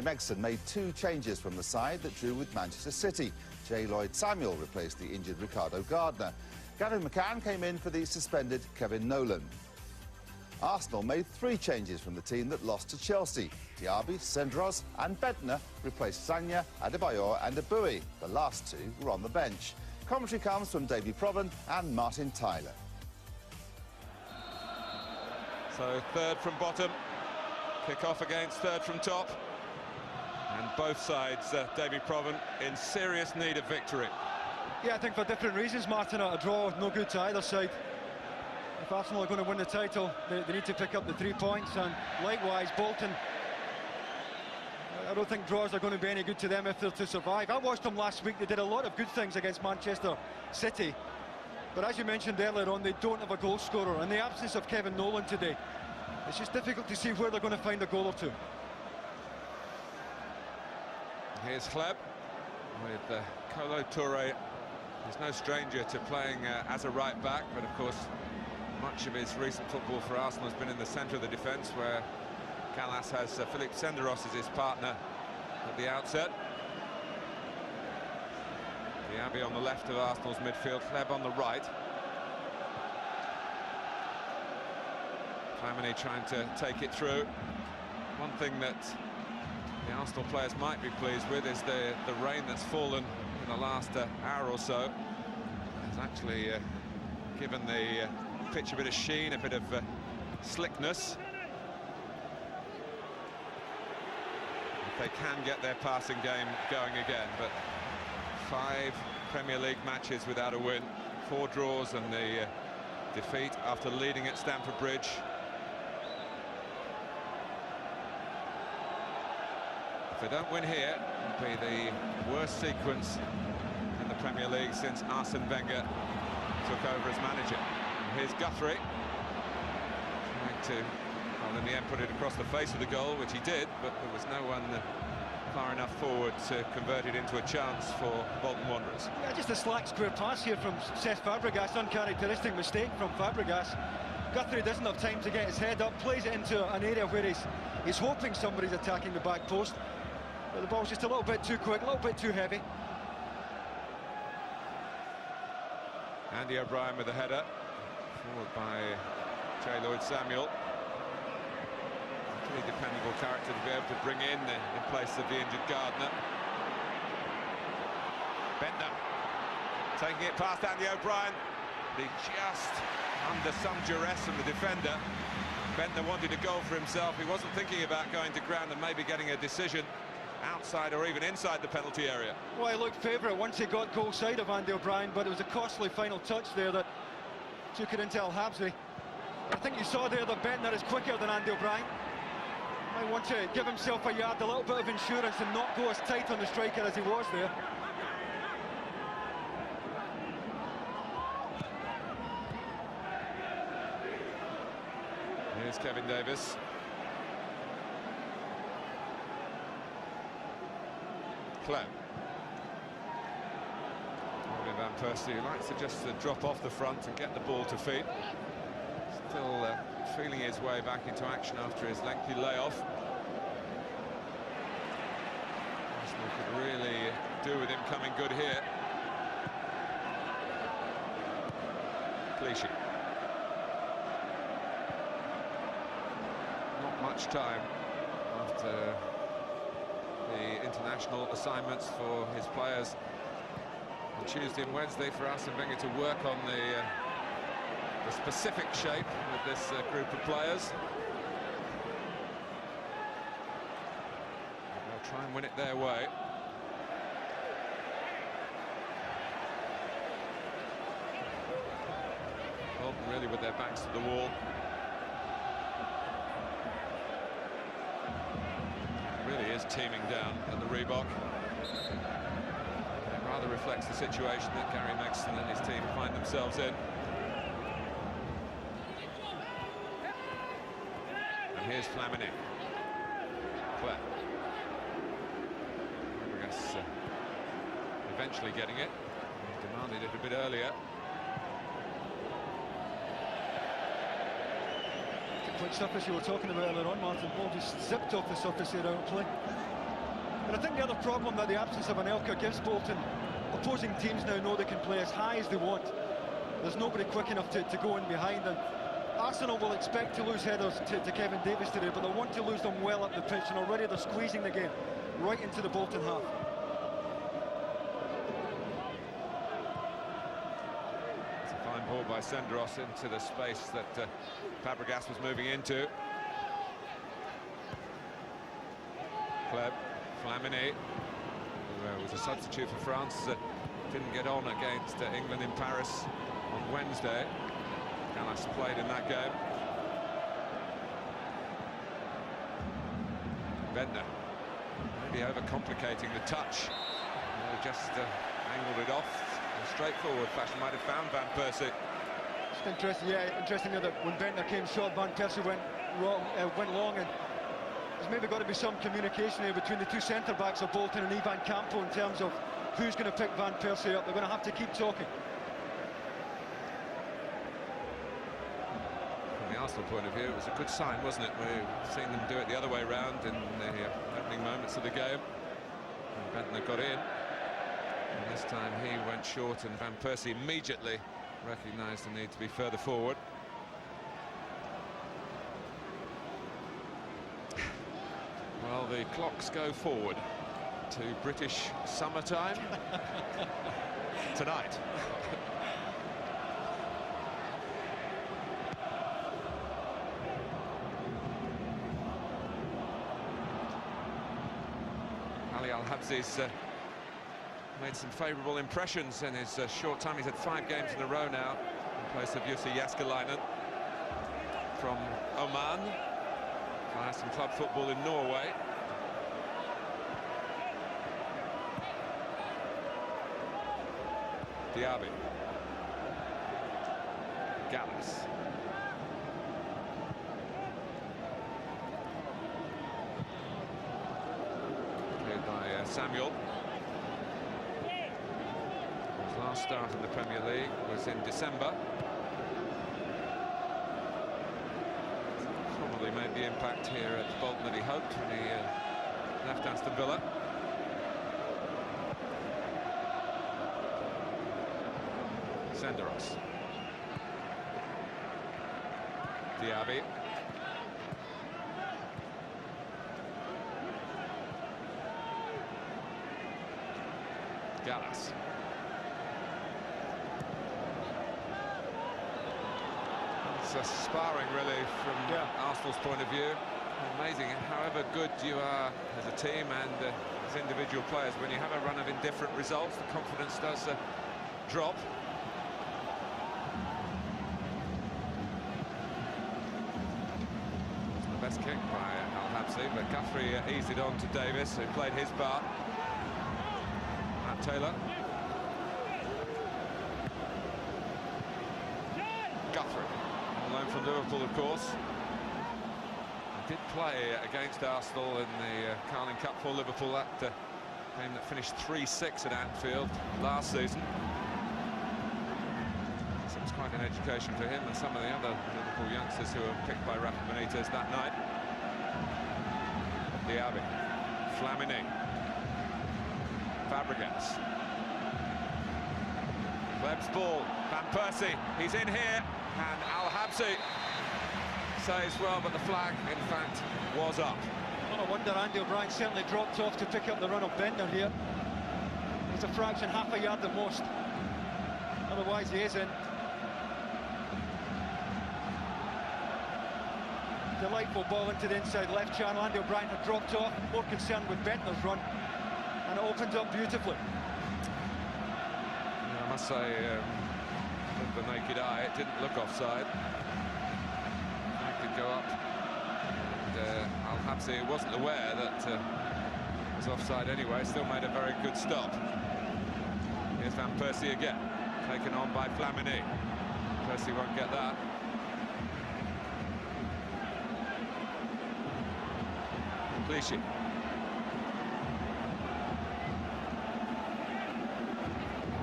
Megson made 2 changes from the side that drew with Manchester City. J. Lloyd-Samuel replaced the injured Ricardo Gardner. Gary McCann came in for the suspended Kevin Nolan. Arsenal made 3 changes from the team that lost to Chelsea. Diaby, Senderos and Bentner replaced Sagna, Adebayor and Abui. The last 2 were on the bench. Commentary comes from Davy Provan and Martin Tyler. So third from bottom, kick off against third from top. And both sides, Davy Provan, in serious need of victory. Yeah, I think for different reasons, Martin. A draw, no good to either side. If Arsenal are going to win the title, they need to pick up the 3 points, and likewise Bolton. I don't think draws are going to be any good to them if they're to survive. I watched them last week. They did a lot of good things against Manchester City, but as you mentioned earlier on, they don't have a goal scorer. In the absence of Kevin Nolan today, it's just difficult to see where they're going to find a goal or two. Here's Kleb with Kolo Touré. He's no stranger to playing as a right back, but of course much of his recent football for Arsenal has been in the centre of the defence, where Callas has Philippe Senderos as his partner at the outset. Diaby on the left of Arsenal's midfield, Kleb on the right. Flamini trying to take it through. One thing that the Arsenal players might be pleased with is the rain that's fallen in the last hour or so. It's actually given the pitch a bit of sheen, a bit of slickness. If they can get their passing game going again, but 5 Premier League matches without a win, 4 draws and the defeat after leading at Stamford Bridge. If they don't win here, it'll be the worst sequence in the Premier League since Arsene Wenger took over as manager. Here's Guthrie, trying to, well, in the end put it across the face of the goal, which he did, but there was no one far enough forward to convert it into a chance for Bolton Wanderers. Yeah, just a slack square pass here from Cesc Fabregas, uncharacteristic mistake from Fabregas. Guthrie doesn't have time to get his head up, plays it into an area where he's hoping somebody's attacking the back post, but the ball's just a little bit too quick, a little bit too heavy. Andy O'Brien with the header, followed by J. Lloyd-Samuel. Pretty dependable character to be able to bring in place of the injured Gardner. Bentner taking it past Andy O'Brien. He just under some duress from the defender. Bentner wanted a goal for himself. He wasn't thinking about going to ground and maybe getting a decision outside or even inside the penalty area. Well, he looked favourite once he got goal side of Andy O'Brien, but it was a costly final touch there that took it into El Habsi. I think you saw there that Bentner is quicker than Andy O'Brien. Might want to give himself a yard, a little bit of insurance, and not go as tight on the striker as he was there. Here's Kevin Davis. Kleb. Robin van Persie likes to just drop off the front and get the ball to feet. Still feeling his way back into action after his lengthy layoff. Arsenal could really do with him coming good here. Clichy. Not much time after the international assignments for his players on Tuesday and Wednesday for Arsene Wenger to work on the specific shape of this group of players. They'll try and win it their way. Bolton really with their backs to the wall. Really is teeming down at the Reebok. It rather reflects the situation that Gary Megson and his team find themselves in. And here's Flamini. Kleb. Fabregas eventually getting it. He demanded it a bit earlier. Quick surface you were talking about earlier on, Martin. Ball just zipped off the surface here out of play. And I think the other problem that the absence of Anelka gives Bolton, opposing teams now know they can play as high as they want. There's nobody quick enough to go in behind them. Arsenal will expect to lose headers to Kevin Davies today, but they want to lose them well up the pitch, and already they're squeezing the game right into the Bolton half. It's a fine ball by Senderos into the space that Fabregas was moving into. Kleb, Flamini, who was a substitute for France, didn't get on against England in Paris on Wednesday. Gallas played in that game. Bendtner, maybe overcomplicating the touch. Just angled it off in a straightforward fashion. Might have found Van Persie. It's interesting, yeah, interesting that when Bendtner came short, Van Persie went long, and there's maybe got to be some communication here between the two centre-backs of Bolton and Ivan Campo in terms of who's going to pick Van Persie up. They're going to have to keep talking. From the Arsenal point of view, it was a good sign, wasn't it? We've seen them do it the other way round in the opening moments of the game. And Bendtner got in, and this time he went short, and Van Persie immediately recognised the need to be further forward. Well, the clocks go forward to British summertime tonight. Ali Al-Habsi's made some favourable impressions in his short time. He's had 5 games in a row now in place of Jussi Jääskeläinen from Oman. Playing some club football in Norway. Diaby. Gallas. Played by Samuel. His last start in the Premier League was in December. Probably made the impact here at Bolton that he hoped when he left Aston Villa. Senderos. Diaby. Gallas. It's a sparring really from Arsenal's point of view. Amazing, however good you are as a team and as individual players, when you have a run of indifferent results, the confidence does drop. The best kick by Al-Habsi, but Guthrie eased it on to Davis, who played his part. Matt Taylor. Guthrie, on loan from Liverpool, of course. He did play against Arsenal in the Carling Cup for Liverpool, that game that finished 3-6 at Anfield last season. So it was quite an education for him and some of the other Liverpool youngsters who were picked by Rafa Benitez that night. Diaby, Flamini, Fabregas. Webb's ball, Van Persie, he's in here, and Al-Habsi says well, but the flag, in fact, was up. Well, no wonder Andy O'Brien certainly dropped off to pick up the run of Bendtner here. It's a fraction, half a yard at most. Otherwise, he is in. Delightful ball into the inside left channel. Andy O'Brien had dropped off, more concerned with Bentner's run, and it opened up beautifully. Yeah, I must say, with the naked eye, it didn't look offside. It could go up, and Al-Habsi wasn't aware that it was offside anyway. Still made a very good stop. Here's Van Persie again, taken on by Flamini. Persie won't get that. Clichy.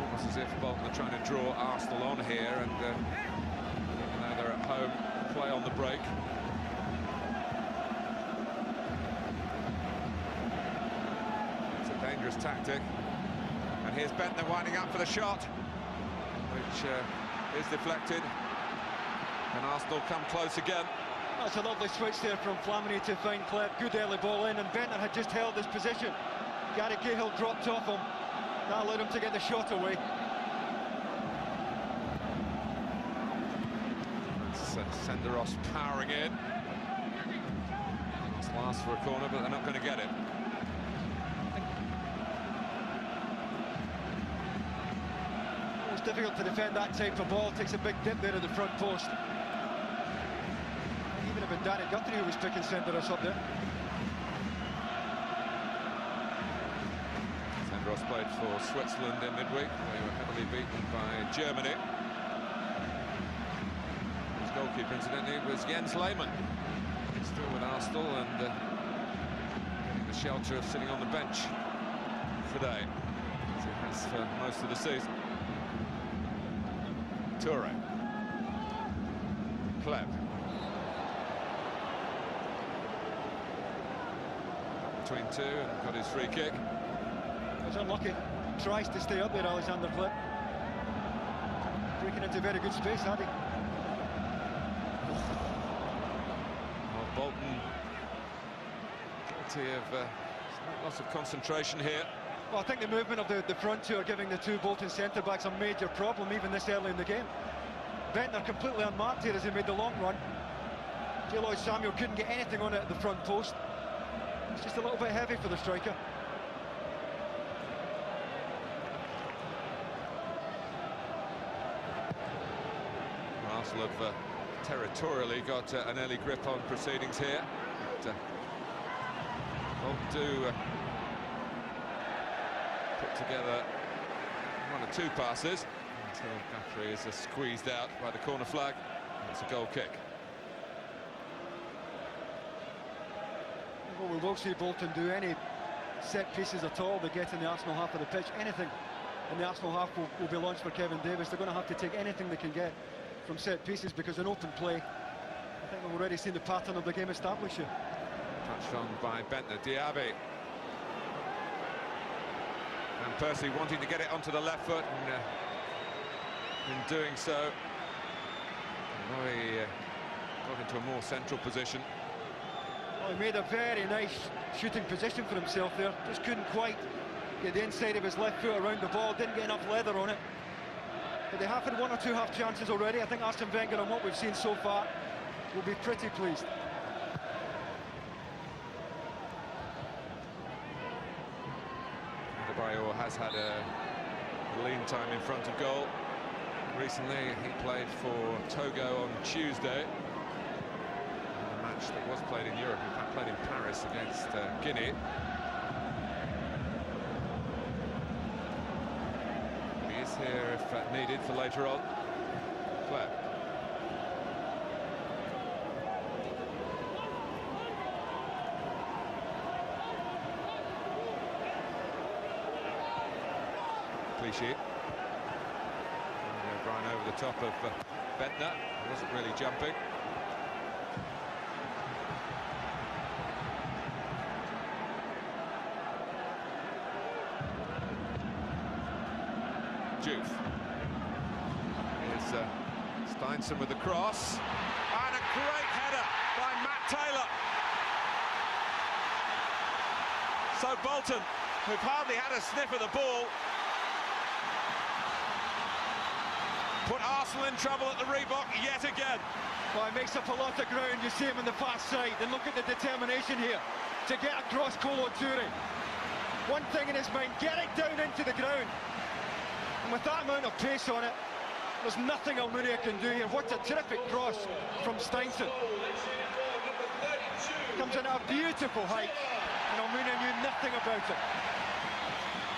Almost as if Bolton are trying to draw Arsenal on here, and even though they're at home, play on the break. dangerous tactic. And here's Bentner winding up for the shot, which is deflected. And Arsenal come close again. That's a lovely switch there from Flamini to find Kleb. Good early ball in, and Bentner had just held his position. Gary Cahill dropped off him. That allowed him to get the shot away. Senderos powering in. It's last for a corner, but they're not going to get it. It's difficult to defend that type of ball. Takes a big dip there at the front post. Even if Danny Guthrie who was picking Senderos up there. Senderos played for Switzerland in midweek. They were heavily beaten by Germany. His goalkeeper, incidentally, was Jens Lehmann. He's still with Arsenal and getting the shelter of sitting on the bench today, as he has for most of the season. Toure. Kleb. Between two and got his free kick. He was unlucky. Tries to stay up there, Alexander Kleb. Breaking into very good space, had he? Well, Bolton guilty of lots of concentration here. Well, I think the movement of the front two are giving the two Bolton centre-backs a major problem, even this early in the game. Bentner completely unmarked here as he made the long run. J. Lloyd Samuel couldn't get anything on it at the front post. It's just a little bit heavy for the striker. Arsenal have territorially got an early grip on proceedings here. But, Bolton do put together one or two passes until Guthrie is squeezed out by the corner flag. It's a goal kick. Well, we will see Bolton do any set pieces at all they get in the Arsenal half of the pitch. Anything in the Arsenal half will be launched for Kevin Davis. They're going to have to take anything they can get from set pieces, because in open play, I think we've already seen the pattern of the game establish here. Touched on by Bentner. Diaby. And Percy wanting to get it onto the left foot, and in doing so, he got into a more central position. Well, he made a very nice shooting position for himself there. Just couldn't quite get the inside of his left foot around the ball. Didn't get enough leather on it. But they have had one or two half chances already. I think Arsene Wenger, on what we've seen so far, will be pretty pleased. Adebayor has had a lean time in front of goal. Recently, he played for Togo on Tuesday. A match that was played in Europe, in fact played in Paris against Guinea. He is here if needed for later on. Kleb. Clichy. O'Brien over the top of Bentner. He wasn't really jumping. Juve. Here's Steinson with the cross. And a great header by Matt Taylor. So Bolton, who've hardly had a sniff of the ball, put Arsenal in trouble at the Reebok yet again. Well, he makes up a lot of ground. You see him on the far side. And look at the determination here to get across Kolo Toure. One thing in his mind, get it down into the ground. And with that amount of pace on it, there's nothing Almunia can do here. What a terrific cross from Steinson. Comes in at a beautiful height, and Almunia knew nothing about it.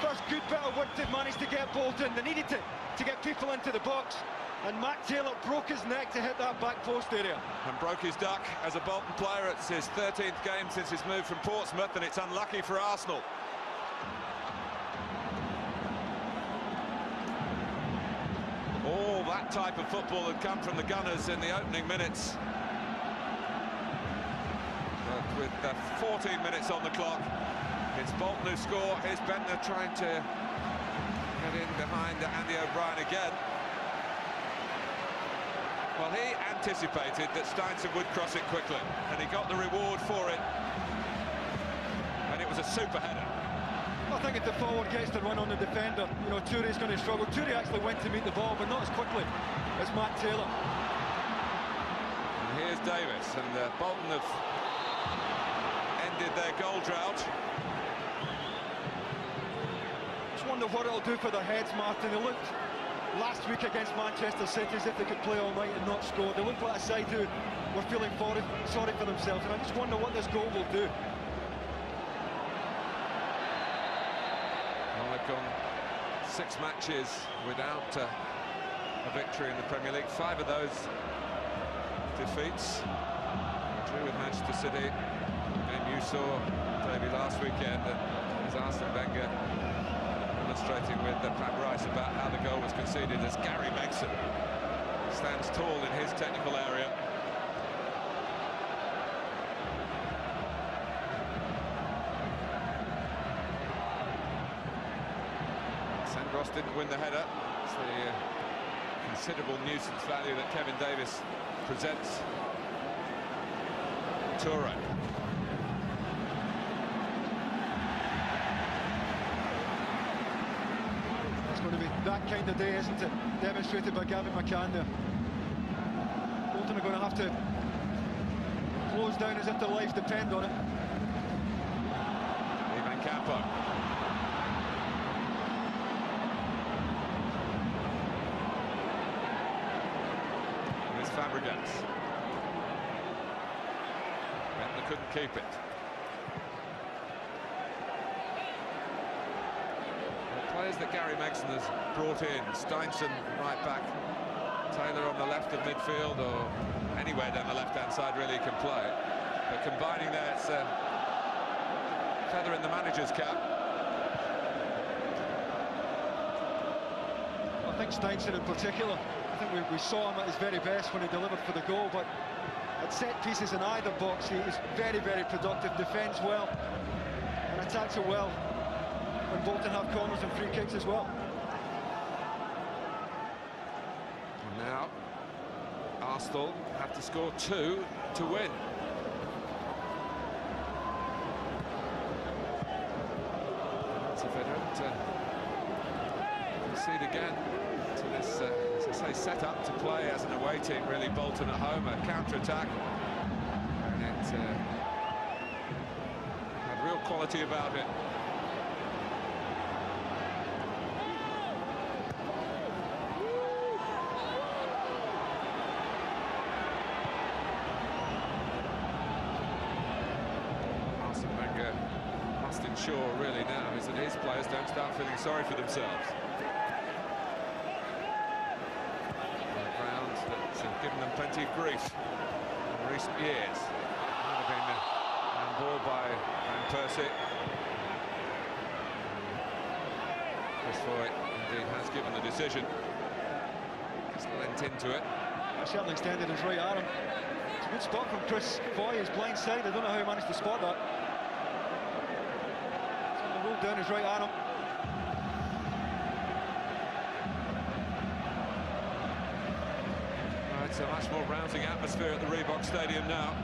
First good bit of work they've managed to get Bolton. They needed to get people into the box, and Matt Taylor broke his neck to hit that back post area. And broke his duck as a Bolton player. It's his 13th game since his move from Portsmouth, and it's unlucky for Arsenal. All that type of football had come from the Gunners in the opening minutes. But with 14 minutes on the clock, It's Bolton who score. Here's Bentner trying to get in behind Andy O'Brien again. Well, he anticipated that Steinson would cross it quickly, and he got the reward for it. And it was a super header. I think if the forward gets the run on the defender, you know, Touré's going to struggle. Touré actually went to meet the ball, but not as quickly as Matt Taylor. And here's Davis, and Bolton have ended their goal drought. Just wonder what it'll do for their heads, Martin. They looked last week against Manchester City as if they could play all night and not score. They looked like a side who were feeling sorry for themselves, and I just wonder what this goal will do. Well, they've gone 6 matches without a victory in the Premier League. 5 of those defeats. Drew with Manchester City. And you saw, Davey, last weekend that as Arsene Wenger demonstrating with Pat Rice about how the goal was conceded as Gary Megson stands tall in his technical area. Sandros didn't win the header. It's the considerable nuisance value that Kevin Davis presents. Touré. It's going to be that kind of day, isn't it? Demonstrated by Gavin McCann there. Bolton are going to have to close down as if their lives depend on it. Ivan Campo. Fabregas. Bentner couldn't keep it. The players that Gary Megson has brought in, Steinson right back, Taylor on the left of midfield, or anywhere down the left-hand side really can play. But combining there, it's a feather in the manager's cap. I think Steinson in particular, I think we saw him at his very best when he delivered for the goal, but at set pieces in either box he is very, very productive, defends well and attacks it well when Bolton have corners and free kicks as well. And now Arsenal have to score 2 to win. So if they don't concede again to this, as I say, set up to play as an away team, really. Bolton at home, a counter-attack, and it had real quality about it. Arsene Wenger must ensure really now is that his players don't start feeling sorry for themselves. Given them plenty of grief in recent years. Might have been handball by Van Persie. Chris Foy indeed has given the decision. He's lent into it. He certainly extended his right arm. It's a good spot from Chris Foy, his blind side. I don't know how he managed to spot that. Certainly rolled down his right arm. It's a much more rousing atmosphere at the Reebok Stadium now.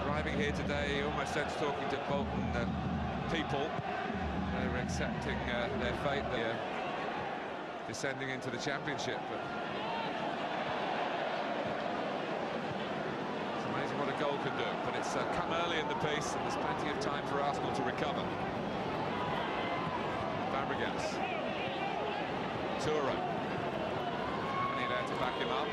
Arriving here today, almost sense talking to Bolton people. They were accepting their fate. They're descending into the Championship. But it's amazing what a goal can do. But it's come early in the piece, and there's plenty of time for Arsenal to recover. Fabregas. Touré. To back him up.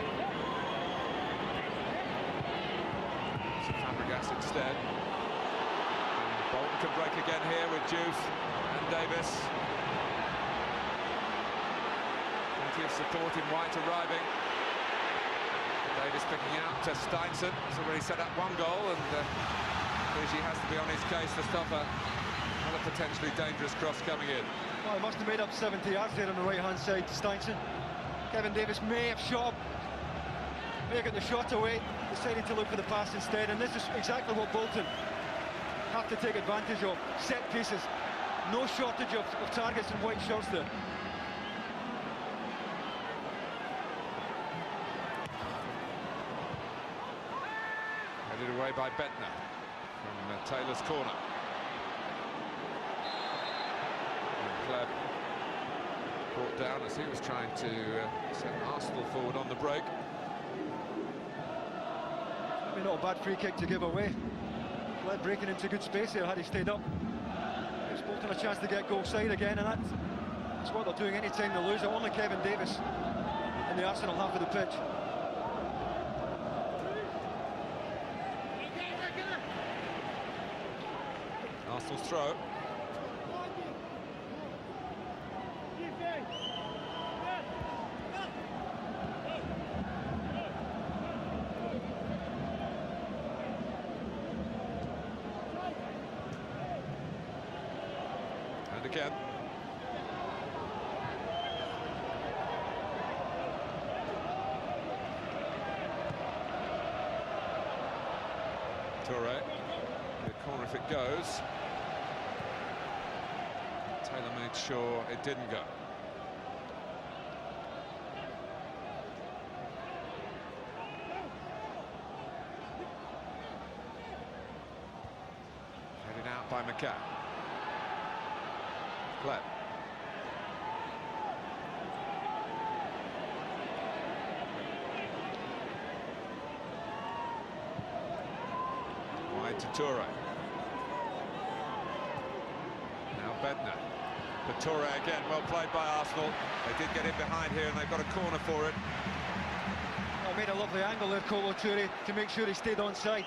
So Fabregas instead. And Bolton can break again here with Diouf and Davis. Plenty of support in White arriving. Davis picking out to Steinson. He's already set up 1 goal, and he has to be on his case to stop another potentially dangerous cross coming in. Well, he must have made up 70 yards there on the right-hand side to Steinson. Kevin Davis may have shot, may have got the shot away, decided to look for the pass instead, and this is exactly what Bolton have to take advantage of set pieces. No shortage of targets and white shirts there. Headed away by Bettner from Taylor's corner. And Kleb brought down as he was trying to send Arsenal forward on the break. Maybe not a bad free kick to give away. Kleb breaking into good space here had he stayed up. Gives Bolton a chance to get goal side again, and that's what they're doing any time they lose it. Only Kevin Davis in the Arsenal half of the pitch. Arsenal's throw. And again. Toure. The corner if it goes. Taylor made sure it didn't go. Headed out by McCann. Kleb. Wide to Toure. Now Bettner. Toure again, well played by Arsenal. They did get in behind here and they've got a corner for it. Oh, made a lovely angle there, Kolo Toure, to make sure he stayed on side.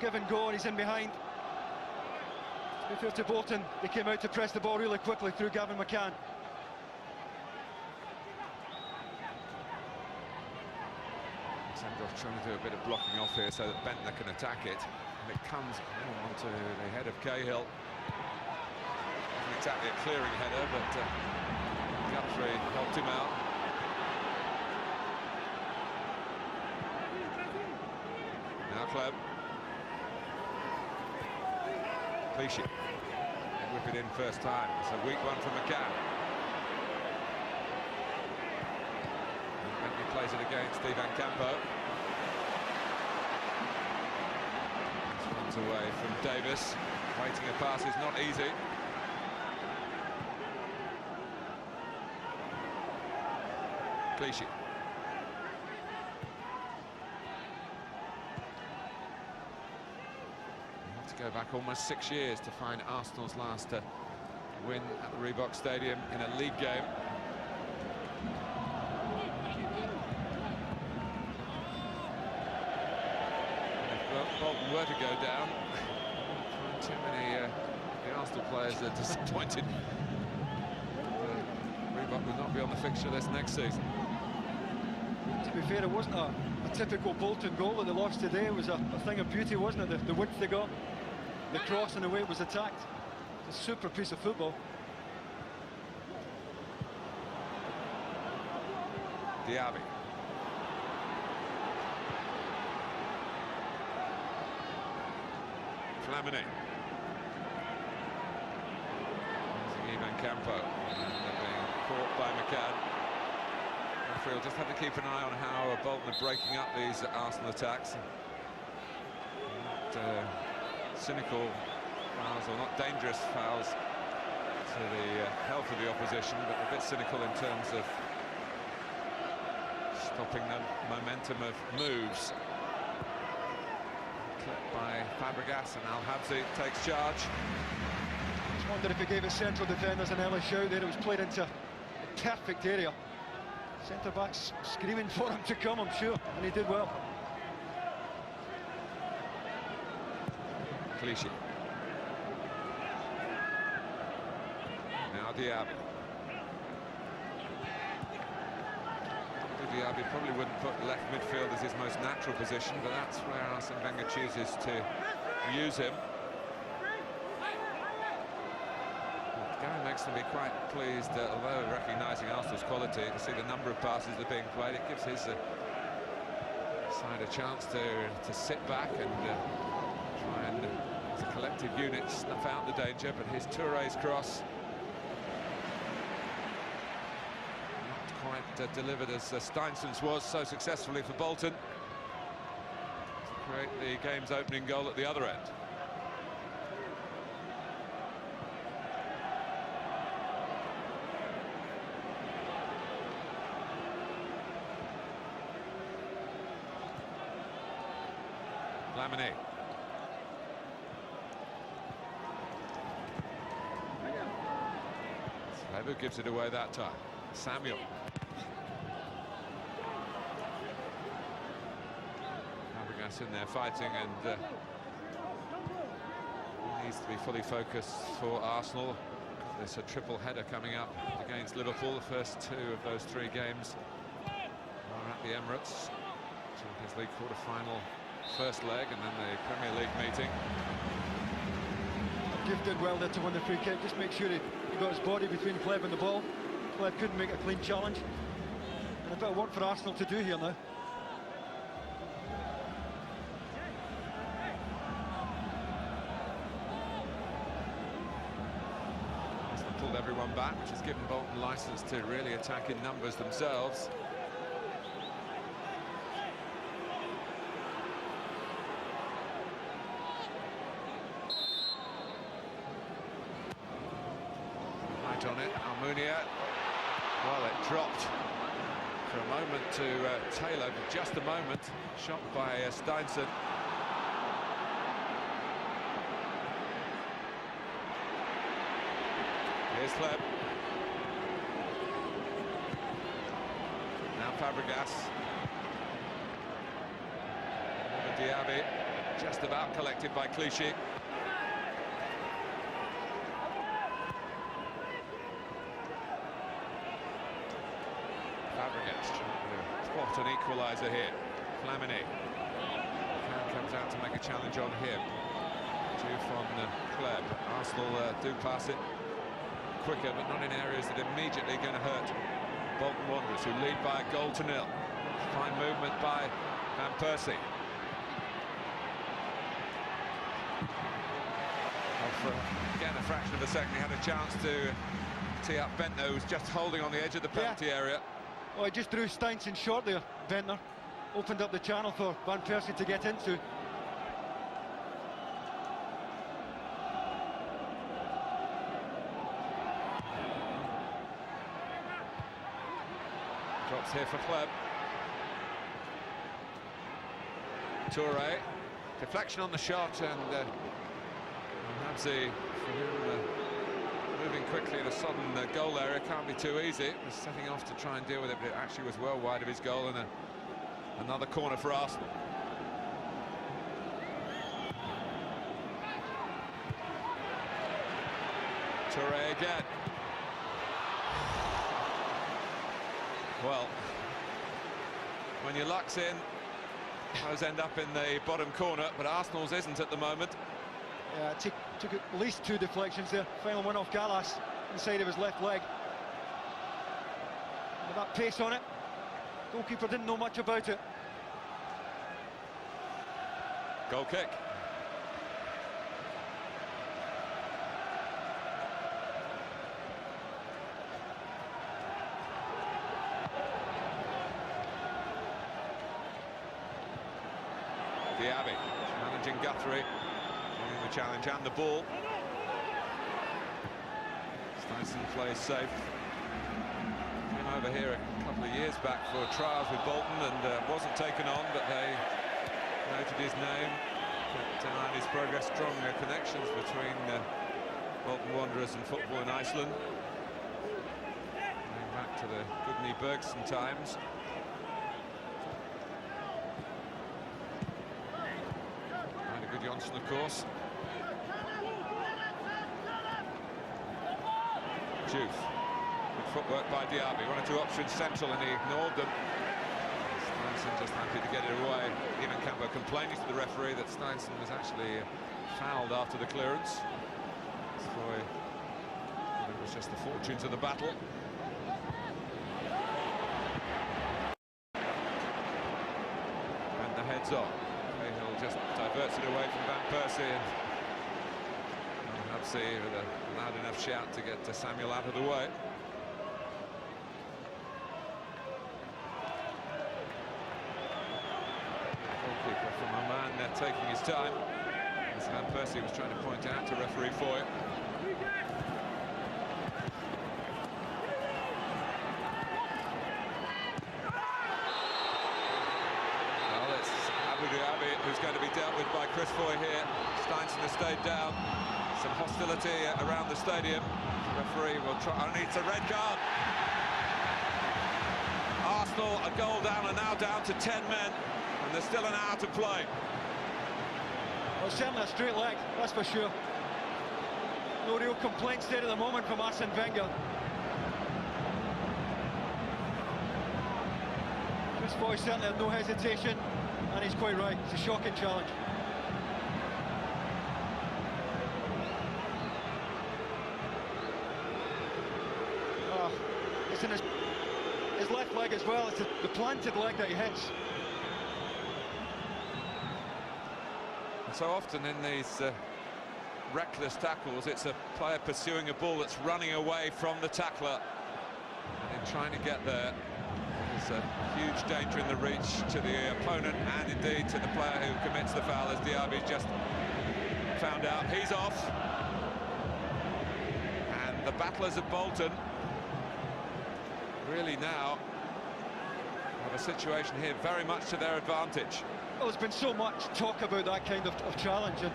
Give and go, and he's in behind. To be fair to Bolton, they came out to press the ball really quickly through Gavin McCann. Sandroff trying to do a bit of blocking off here so that Bettner can attack it. And it comes onto the head of Cahill. Not exactly a clearing header, but Guthrie helped him out. Now Kleb. Clichy. Whip it in first time. It's a weak one from McCann. Bentley plays it against Stephen Campo. This runs away from Davis. Waiting a pass is not easy. Clichy. Go back almost 6 years to find Arsenal's last win at the Reebok Stadium in a league game. And if Bolton were to go down, too many the Arsenal players are disappointed. Reebok will not be on the fixture list next season. To be fair, it wasn't a typical Bolton goal that they lost today. It was a thing of beauty, wasn't it? The width they got. The cross and the way it was attacked. It's a super piece of football. Diaby. Flamini. Ivan Campo. And they're being caught by McCann. Referee will just have to keep an eye on how Bolton are breaking up these Arsenal attacks. And, cynical fouls, or not dangerous fouls to the health of the opposition, but a bit cynical in terms of stopping the momentum of moves. Clipped by Fabregas, and Al-Habsi takes charge. Just wondered if he gave his central defenders an early shout there. It was played into a perfect area. Centre-backs screaming for him to come, I'm sure, and he did well. Clichy. Now Diaby. Diaby probably wouldn't put left midfield as his most natural position, but that's where Arsene Wenger chooses to use him. Gary makes them be quite pleased, although recognising Arsenal's quality, to see the number of passes that are being played. It gives his side a chance to sit back and defective units snuff out the danger, but here's Touré's cross. Not quite delivered as Steinson's was so successfully for Bolton to create the game's opening goal at the other end. Lamine. Slebu gives it away that time. Samuel. Fabregas in there fighting, and he needs to be fully focused for Arsenal. There's a triple header coming up against Liverpool. The first two of those three games are at the Emirates. Champions League quarter-final first leg, and then the Premier League meeting. Gift did well there to win the free kick. Just make sure he got his body between Kleb and the ball. Kleb couldn't make a clean challenge. And a bit of work for Arsenal to do here now. Arsenal pulled everyone back, which has given Bolton licence to really attack in numbers themselves. On it, Almunia. Well, it dropped for a moment to Taylor, but just a moment. Shot by Steinson. Here's Kleb. Now Fabregas. Diaby, just about collected by Clichy. Fabregas trying to spot an equaliser here. Lamine comes out to make a challenge on him. Juve on Kleb. Arsenal do pass it quicker, but not in areas that are immediately going to hurt Bolton Wanderers, who lead by a goal to nil. Fine movement by Van Persie. Again, a fraction of a second, he had a chance to tee up Bentner, who was just holding on the edge of the penalty area. Oh, he just drew Steinsson short there, Bentner. Opened up the channel for Van Persie to get into. Drops here for Kleb. Touré. Deflection on the shot, and Habsy, for him, moving quickly in a sudden goal area can't be too easy. He was setting off to try and deal with it, but it actually was well wide of his goal, and another corner for Arsenal. Touré again. Well, when your luck's in, those end up in the bottom corner, but Arsenal's isn't at the moment. Yeah, took at least two deflections there. Final one off Gallas, inside of his left leg. With that pace on it, goalkeeper didn't know much about it. Goal kick. Diaby challenging Guthrie. The challenge and the ball. Steinson plays safe. Came over here a couple of years back for trials with Bolton and wasn't taken on, but they noted his name, kept an eye on his progress. Strong connections between Bolton Wanderers and football in Iceland, going back to the Gudny Bergson times. Johnson, of course. Juve. Good footwork by Diaby. One or two options central, and he ignored them. Steinson just happy to get it away. Even Campo complaining to the referee that Steinson was actually fouled after the clearance. So it was just the fortunes of the battle. And the heads on. Cahill just diverts it away from Van Persie, and Habsy with a loud enough shout to get Samuel out of the way. Goalkeeper from Oman taking his time, as Van Persie was trying to point out to referee Foy. Who's going to be dealt with by Chris Foy here. Steinson has stayed down. Some hostility around the stadium. The referee will try. Only it's a red card. Arsenal a goal down and now down to 10 men, and there's still an hour to play. Well, certainly a straight leg, that's for sure. No real complaints there at the moment from Arsene Wenger. Chris Foy certainly had no hesitation. And he's quite right, it's a shocking challenge. It's in his left leg as well, it's the planted leg that he hits. So often in these reckless tackles, it's a player pursuing a ball that's running away from the tackler. And in trying to get there, there's a huge danger in the reach to the opponent and indeed to the player who commits the foul, as Diaby's just found out. He's off. And the battlers of Bolton really now have a situation here very much to their advantage. Well, there's been so much talk about that kind of challenge, and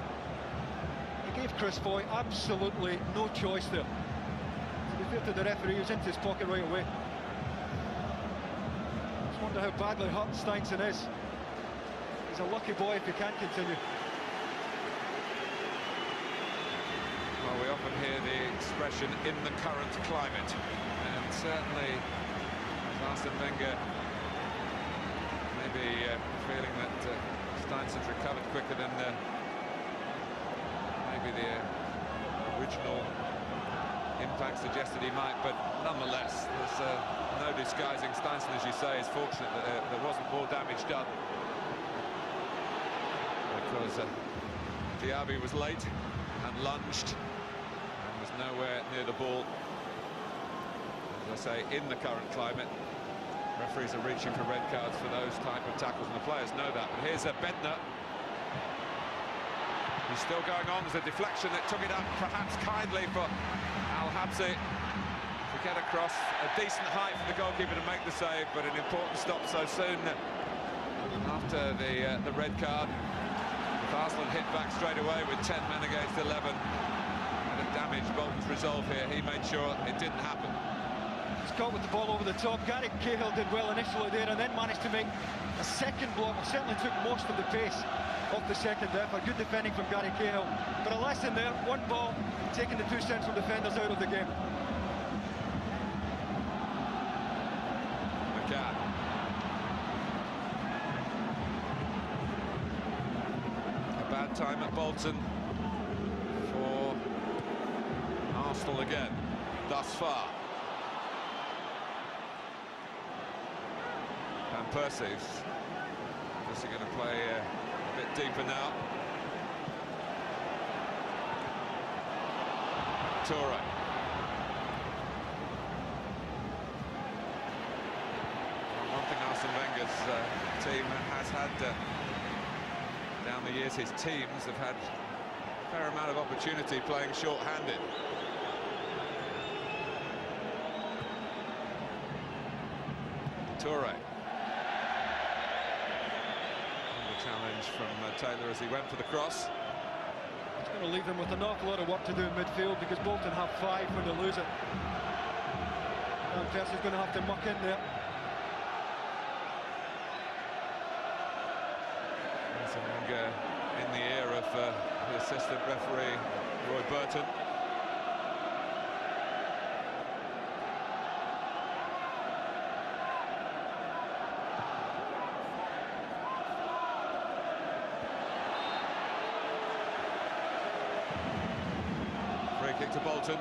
he gave Chris Foy absolutely no choice there. To be fair to the referee, he was into his pocket right away. I wonder how badly hurt Steinson is. He's a lucky boy if he can continue. Well, we often hear the expression "in the current climate," and certainly Arsene Wenger maybe feeling that Steinson's recovered quicker than maybe the original impact suggested he might, but nonetheless, there's no disguising Steinson, as you say, is fortunate that there wasn't more damage done, because Diaby was late and lunged and was nowhere near the ball. As I say, in the current climate, referees are reaching for red cards for those type of tackles, and the players know that. But here's Bednar. He's still going on. There's a deflection that took it up, perhaps kindly, for Al Habsi to get across. A decent height for the goalkeeper to make the save, but an important stop so soon after the red card. With Arsenal hit back straight away with 10 men against 11. And it damaged Bolton's resolve here. He made sure it didn't happen. He's caught with the ball over the top. Gary Cahill did well initially there and then managed to make a second block. Certainly took most of the pace off the second effort. Good defending from Gary Cahill. But a lesson there, one ball, taking the two central defenders out of the game. McCann. A bad time at Bolton for Arsenal again, thus far. And Percy's going to play a bit deeper now. Toure. One thing Arsene Wenger's team has had down the years, his teams have had a fair amount of opportunity playing short-handed. Toure. Challenge from Taylor as he went for the cross. It's going to leave them with an awful lot of work to do in midfield, because Bolton have 5 when they lose it. And Percy's going to have to muck in there. In the ear of the assistant referee Roy Bolton. Kick to Bolton.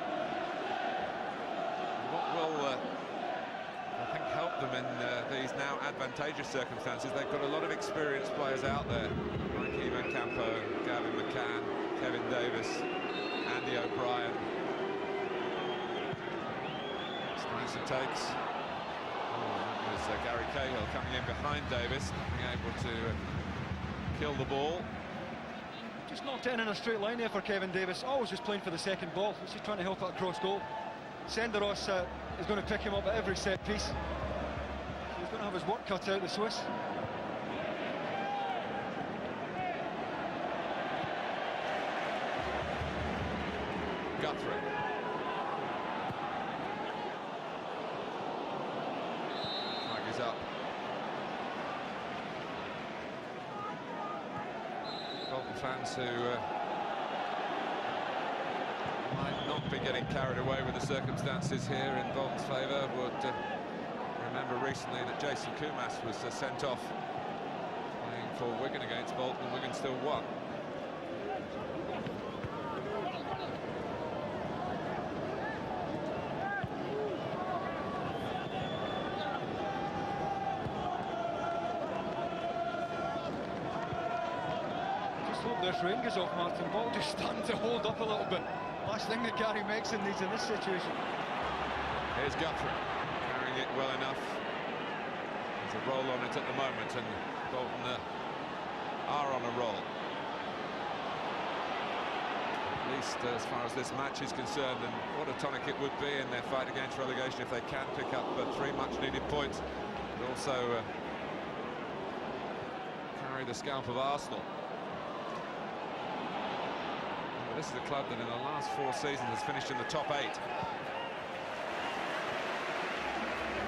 What will, I think, help them in these now advantageous circumstances? They've got a lot of experienced players out there, like Ivan Campo, Gavin McCann, Kevin Davis, Andy O'Brien. Strikes and takes. Oh, that was Gary Cahill coming in behind Davis, being able to kill the ball. Just knocked it in a straight line there for Kevin Davis. Always just playing for the second ball. He's just trying to help it across goal. Senderos is going to pick him up at every set piece. So he's going to have his work cut out, the Swiss. Guthrie. Flag is up. Bolton fans who might not be getting carried away with the circumstances here in Bolton's favour would remember recently that Jason Kumas was sent off playing for Wigan against Bolton, and Wigan still won. This rain goes off, Martin. Ball just starting to hold up a little bit. Last thing that Gary Megson needs in this situation. Here's Guthrie, carrying it well enough. There's a roll on it at the moment, and Bolton are on a roll. At least as far as this match is concerned, and what a tonic it would be in their fight against relegation if they can pick up 3 much-needed points, but also carry the scalp of Arsenal. This is a club that in the last 4 seasons has finished in the top 8.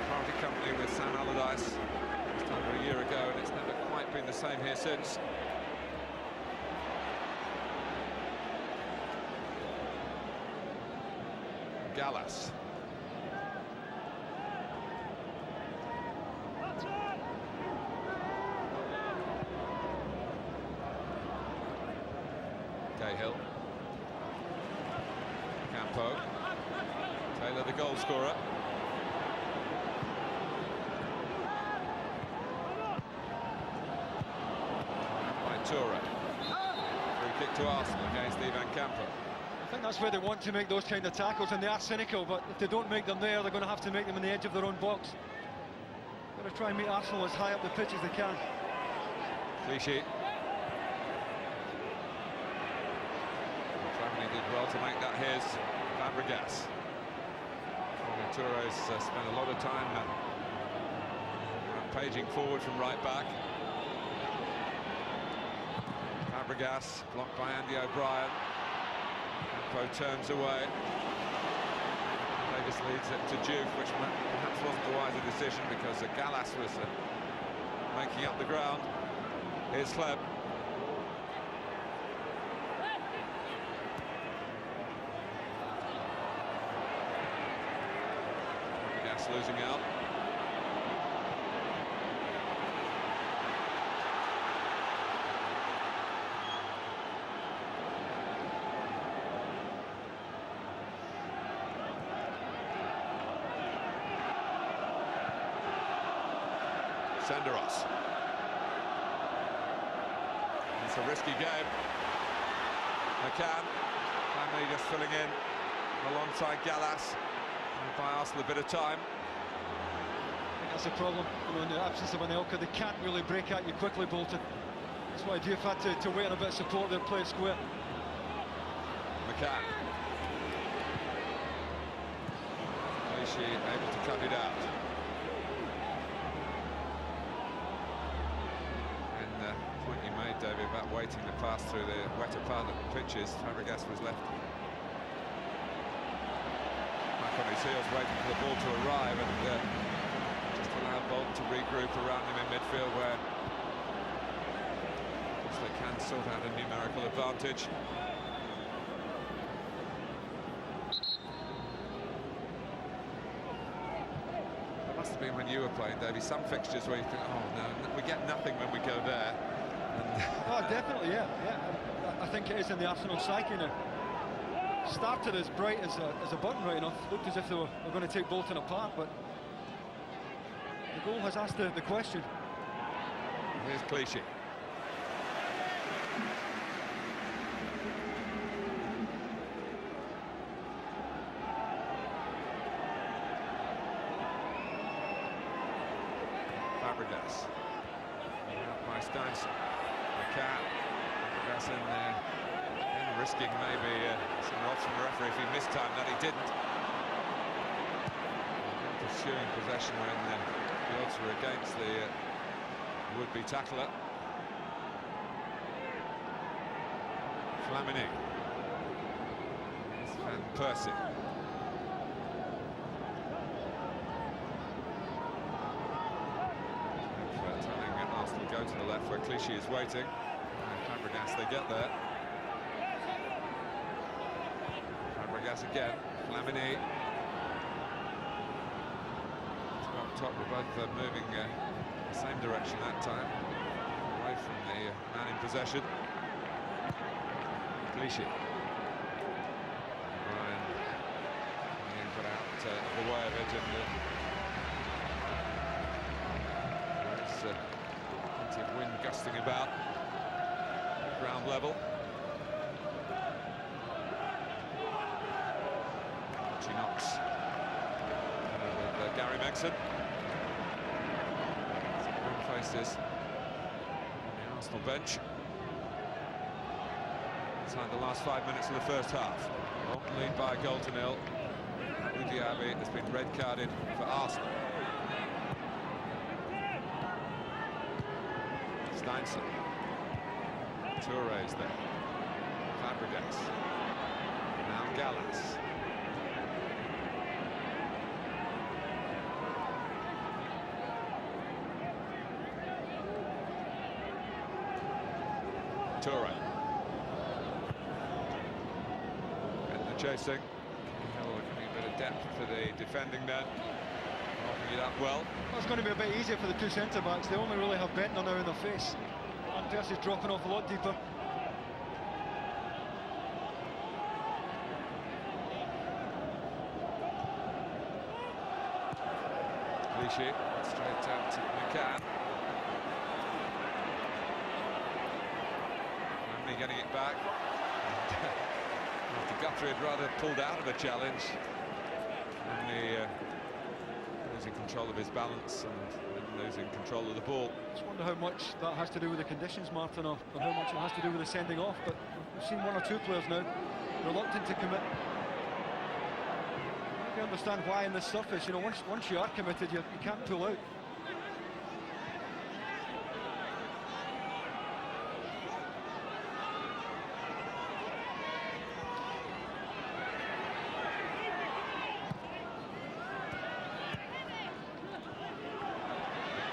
Party company with Sam Allardyce just over a year ago, and it's never quite been the same here since. Gallas. Cahill. Taylor, the goal scorer. By Toure. Free kick to Arsenal against Ivan Campo. I think that's where they want to make those kind of tackles, and they are cynical, but if they don't make them there, they're going to have to make them on the edge of their own box. Got to try and meet Arsenal as high up the pitch as they can. Clichy. Did well to make that his. Fabregas. Torres spent a lot of time rampaging forward from right back. Fabregas blocked by Andy O'Brien. Campo turns away. Davis leads it to Juve, which perhaps wasn't the wiser decision because Gallas was making up the ground. Here's Hleb. Losing out. Senderos. It's a risky game. McCann, finally just filling in alongside Gallas. Buy Arsenal a bit of time. I think that's the problem. You know, in the absence of Anelka, they can't really break at you quickly, Bolton. That's why Diouf had to wait on a bit of support there, play it square. McCann. Clichy able to cut it out. And the point you made, David, about waiting to pass through the wetter part of the pitches, Fabregas was left on his heels waiting for the ball to arrive, and just allow Bolton to regroup around him in midfield, where of course they can sort out a numerical advantage. It must have been when you were playing, Davey, some fixtures where you think, oh no, we get nothing when we go there. And oh, definitely, yeah. I think it is in the Arsenal psyche now. Started as bright as a button right enough, looked as if they were going to take Bolton apart, but the goal has asked the question. Here's Clichy. Steinson. McCann. Fabregas in there. And risking maybe some nods from the referee if he missed time. That he didn't. Pursuing possession when the odds were against the would-be tackler. Flamini. Van Persie. Telling Arsenal go to the left where Clichy is waiting. Fabregas, they get there. Fabregas again. Flamini. Top were both moving the same direction that time, away from the man in possession. Clichy. Ryan being put out of the way of it, and there's plenty of wind gusting about at ground level. She knocks with Gary Megson. Faces on the Arsenal bench inside the last 5 minutes of the first half. Bolton lead by a goal to nil. Udiaby has been red carded for Arsenal. Steinson. Touré's there. Fabregas. Now Gallas. Touré. And the chasing. Giving a bit of depth for the defending then. Offering it up well. It's going to be a bit easier for the two centre-backs. They only really have Bentner now in their face. And Persie's dropping off a lot deeper. Clichy. Straight out to McCann. Getting it back. After Guthrie had rather pulled out of a challenge, only losing control of his balance and losing control of the ball. I just wonder how much that has to do with the conditions, Martin, or how much it has to do with the sending off. But we've seen one or two players now reluctant to commit. You understand why in this surface. You know, once you are committed, you can't pull out.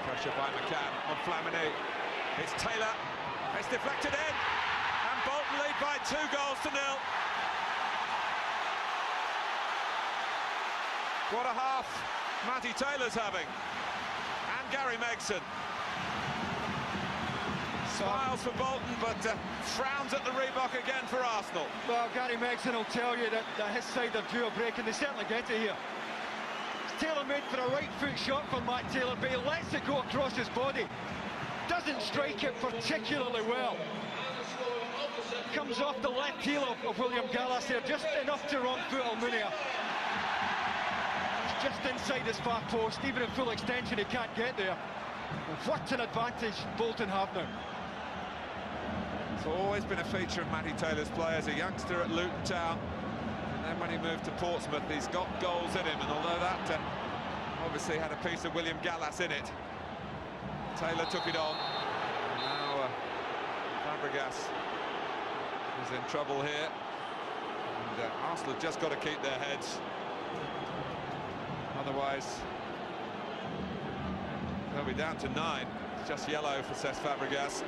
Pressure by McCann on Flamini. It's Taylor. It's deflected in. And Bolton lead by 2 goals to nil. What a half Matty Taylor's having. And Gary Megson. Smiles for Bolton, but frowns at the Reebok again for Arsenal. Well, Gary Megson will tell you that his side are due a break, and they certainly get it here. Taylor made for a right foot shot from Matt Taylor, but he lets it go across his body. Doesn't strike it particularly well. Comes off the left heel of William Gallas there, just enough to wrong foot Almunia. It's just inside his far post, even at full extension he can't get there. What an advantage Bolton have now. It's always been a feature of Matty Taylor's play as a youngster at Luton Town. And when he moved to Portsmouth, he's got goals in him, and although that obviously had a piece of William Gallas in it, Taylor took it on. Now Fabregas is in trouble here, and Arsenal have just got to keep their heads, otherwise they'll be down to 9. It's just yellow for Cesc Fabregas.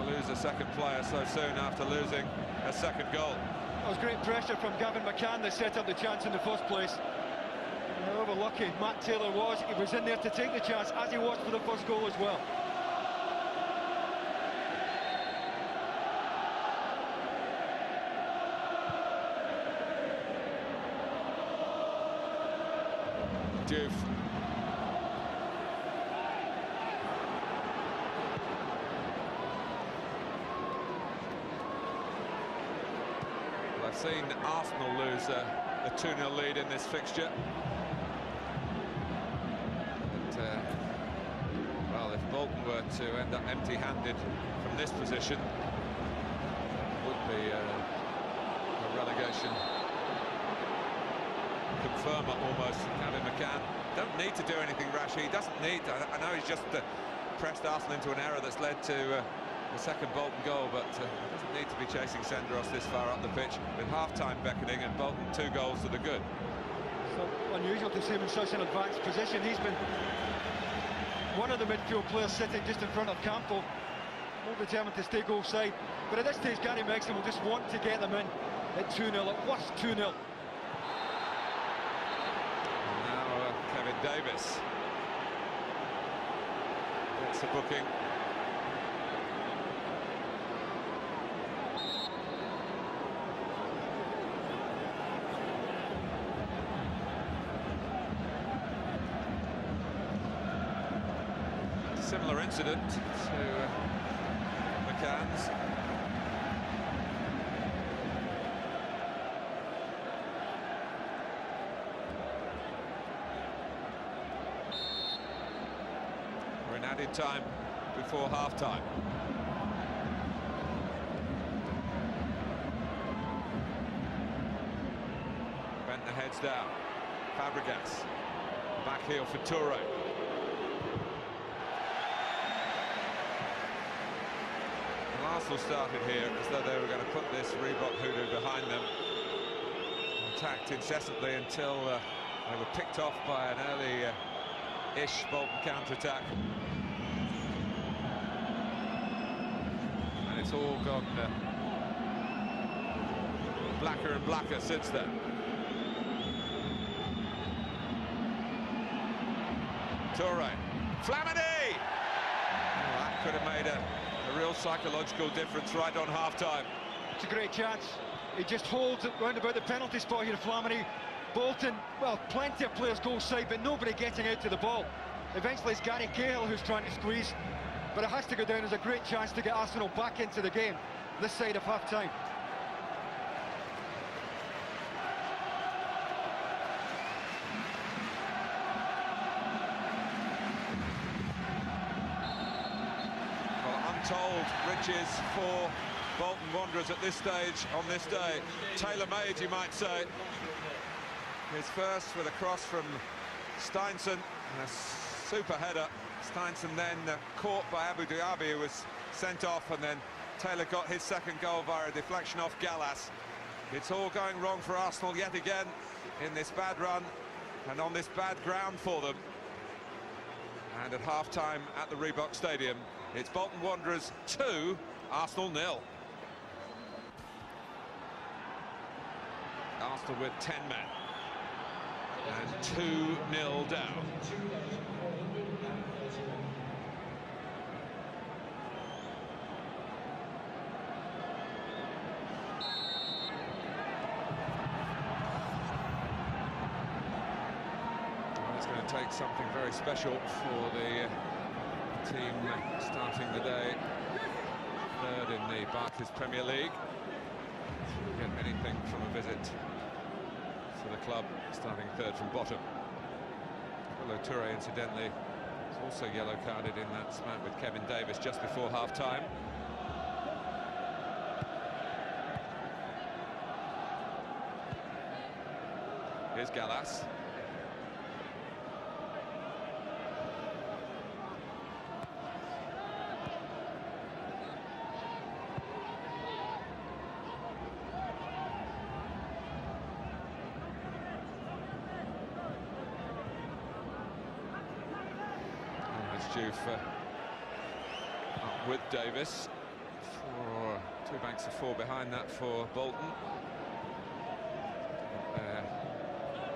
Lose a second player so soon after losing a second goal. That was great pressure from Gavin McCann that set up the chance in the first place. And however lucky Matt Taylor was, he was in there to take the chance, as he was for the first goal as well. Diouf. I've seen Arsenal lose a 2-0 lead in this fixture. to end up empty-handed from this position. Would be a relegation confirmer almost from Kevin McCann. Don't need to do anything rash. He doesn't need to. I know he's just pressed Arsenal into an error that's led to the second Bolton goal, but he doesn't need to be chasing Senderos this far up the pitch with half-time beckoning and Bolton 2 goals to the good. So unusual to see him in such an advanced position. He's been one of the midfield players sitting just in front of Campbell, more determined to stay goal side. But at this stage, Gary Megson will just want to get them in at 2-0, at worst 2-0. Now Kevin Davis gets a booking. Similar incident to McCann's. We're in added time before half-time. Bent the heads down. Fabregas. Back heel for Toure. Arsenal started here as though they were going to put this Reebok hoodoo behind them, attacked incessantly until they were picked off by an early-ish Bolton counter-attack, and it's all gone blacker and blacker since then. Toure, Flamini! Oh, that could have made a real psychological difference right on half-time. It's a great chance. He just holds it round about the penalty spot here, Flamini. Bolton, well, plenty of players goal side, but nobody getting out to the ball. Eventually it's Gary Cahill who's trying to squeeze, but it has to go down as a great chance to get Arsenal back into the game this side of half-time. Untold riches for Bolton Wanderers at this stage on this day. Tailor-made, you might say. His first with a cross from Steinson, and a super header. Steinson then caught by Abu Diaby, who was sent off, and then Taylor got his second goal via a deflection off Gallas. It's all going wrong for Arsenal yet again in this bad run and on this bad ground for them. And at half-time at the Reebok Stadium, it's Bolton Wanderers 2, Arsenal 0. Arsenal with 10 men and 2-0 down. Well, it's going to take something very special for the team starting the day third in the Barclays Premier League to get anything from a visit to the club starting third from bottom. Although Toure, incidentally, is also yellow carded in that smack with Kevin Davis just before half-time. Here's Gallas. Juve up with Davis for 2 banks of 4 behind that for Bolton.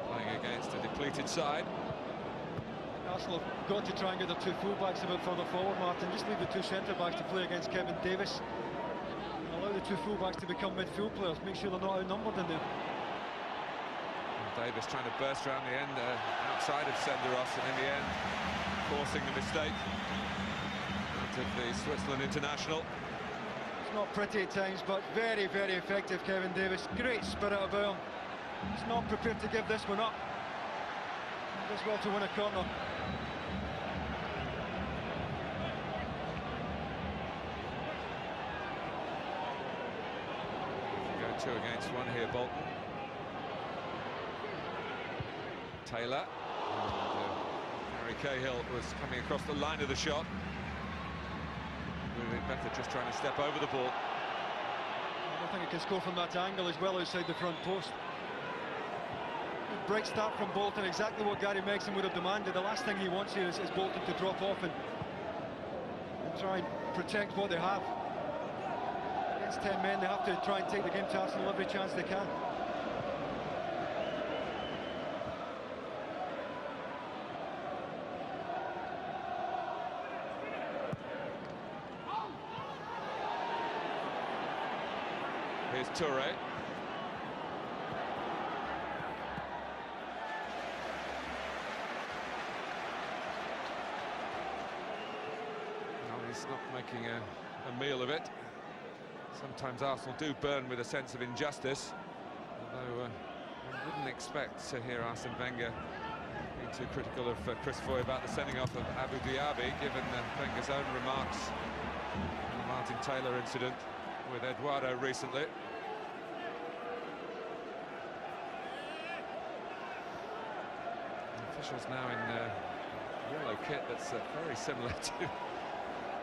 Playing against a depleted side. Arsenal have got to try and get their 2 full-backs a bit further forward, Martin. Just leave the 2 centre-backs to play against Kevin Davis. And allow the 2 full-backs to become midfield players. Make sure they're not outnumbered in there. And Davis trying to burst around the end outside of Senderos, and in the end forcing the mistake out of the Switzerland international. It's not pretty at times, but very, very effective, Kevin Davis. Great spirit about him. He's not prepared to give this one up. Does well to win a corner. 2 against 1 here, Bolton. Taylor. And, Harry Cahill was coming across the line of the shot. Would have been better just trying to step over the ball. I don't think he can score from that angle as well outside the front post. Great start from Bolton, exactly what Gary Megson would have demanded. The last thing he wants here is Bolton to drop off and try and protect what they have. Against 10 men, they have to try and take the game to Arsenal every chance they can. Here's Toure. He's not making a meal of it. Sometimes Arsenal do burn with a sense of injustice, although I wouldn't expect to hear Arsene Wenger being too critical of Chris Foy about the sending off of Abu Diaby, given Wenger's own remarks on the Martin Taylor incident with Eduardo recently. The officials now in yellow kit that's very similar to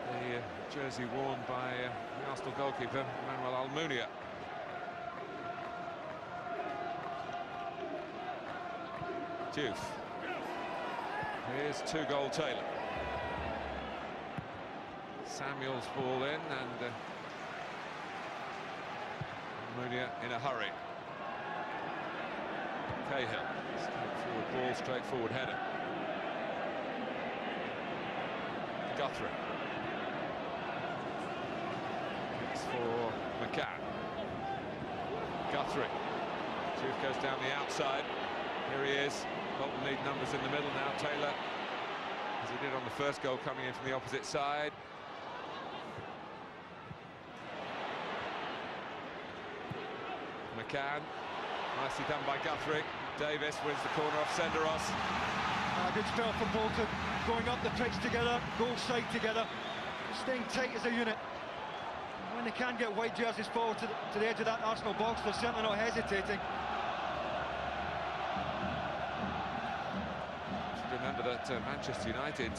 the jersey worn by the Arsenal goalkeeper, Manuel Almunia. Diouf. Here's 2-goal Taylor. Samuel's ball in, and Almunia in a hurry. Cahill. Straightforward ball, straightforward header. Guthrie. For McCann. Guthrie. Diouf goes down the outside. Here he is. Bolton need numbers in the middle now. Taylor, as he did on the first goal, coming in from the opposite side. McCann. Nicely done by Guthrie. Davis wins the corner off Senderos. Good spell from Bolton. Going up the pitch together, goal side together, staying tight as a unit. When they can get white jerseys forward to the edge of that Arsenal box, they're certainly not hesitating. Should remember that Manchester United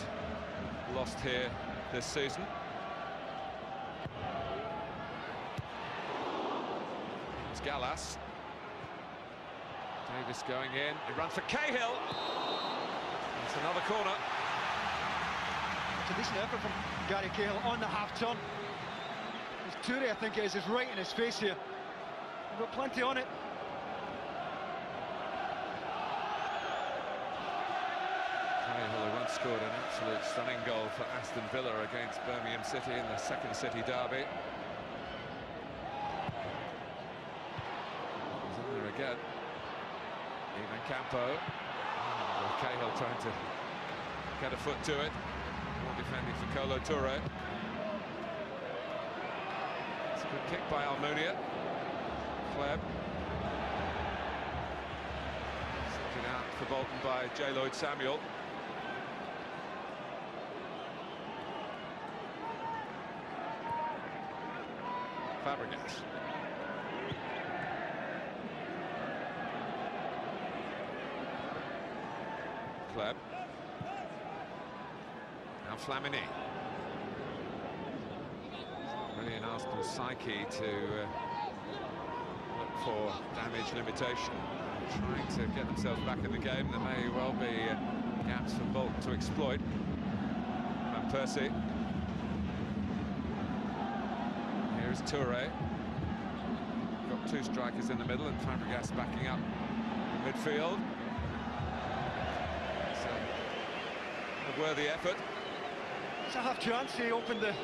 lost here this season. It's Gallas. Davis going in. He runs for Cahill. It's another corner. It's a decent effort from Gary Cahill on the half-turn. Toure, I think it is right in his face here. We've got plenty on it. Cahill, who once scored an absolute stunning goal for Aston Villa against Birmingham City in the second City derby. He's in there again. Even Campo. Cahill trying to get a foot to it. More defending for Kolo Toure. Good kick by Almunia. Kleb. Sent it out for Bolton by J. Lloyd Samuel. Fabregas. Kleb. Now Flamini. Really in Arsenal's psyche to look for damage limitation, trying to get themselves back in the game. There may well be gaps for Bolton to exploit. Van Persie. Here's Toure. Got 2 strikers in the middle, and Fabregas backing up in midfield. It's a worthy effort. It's a half chance. He opened it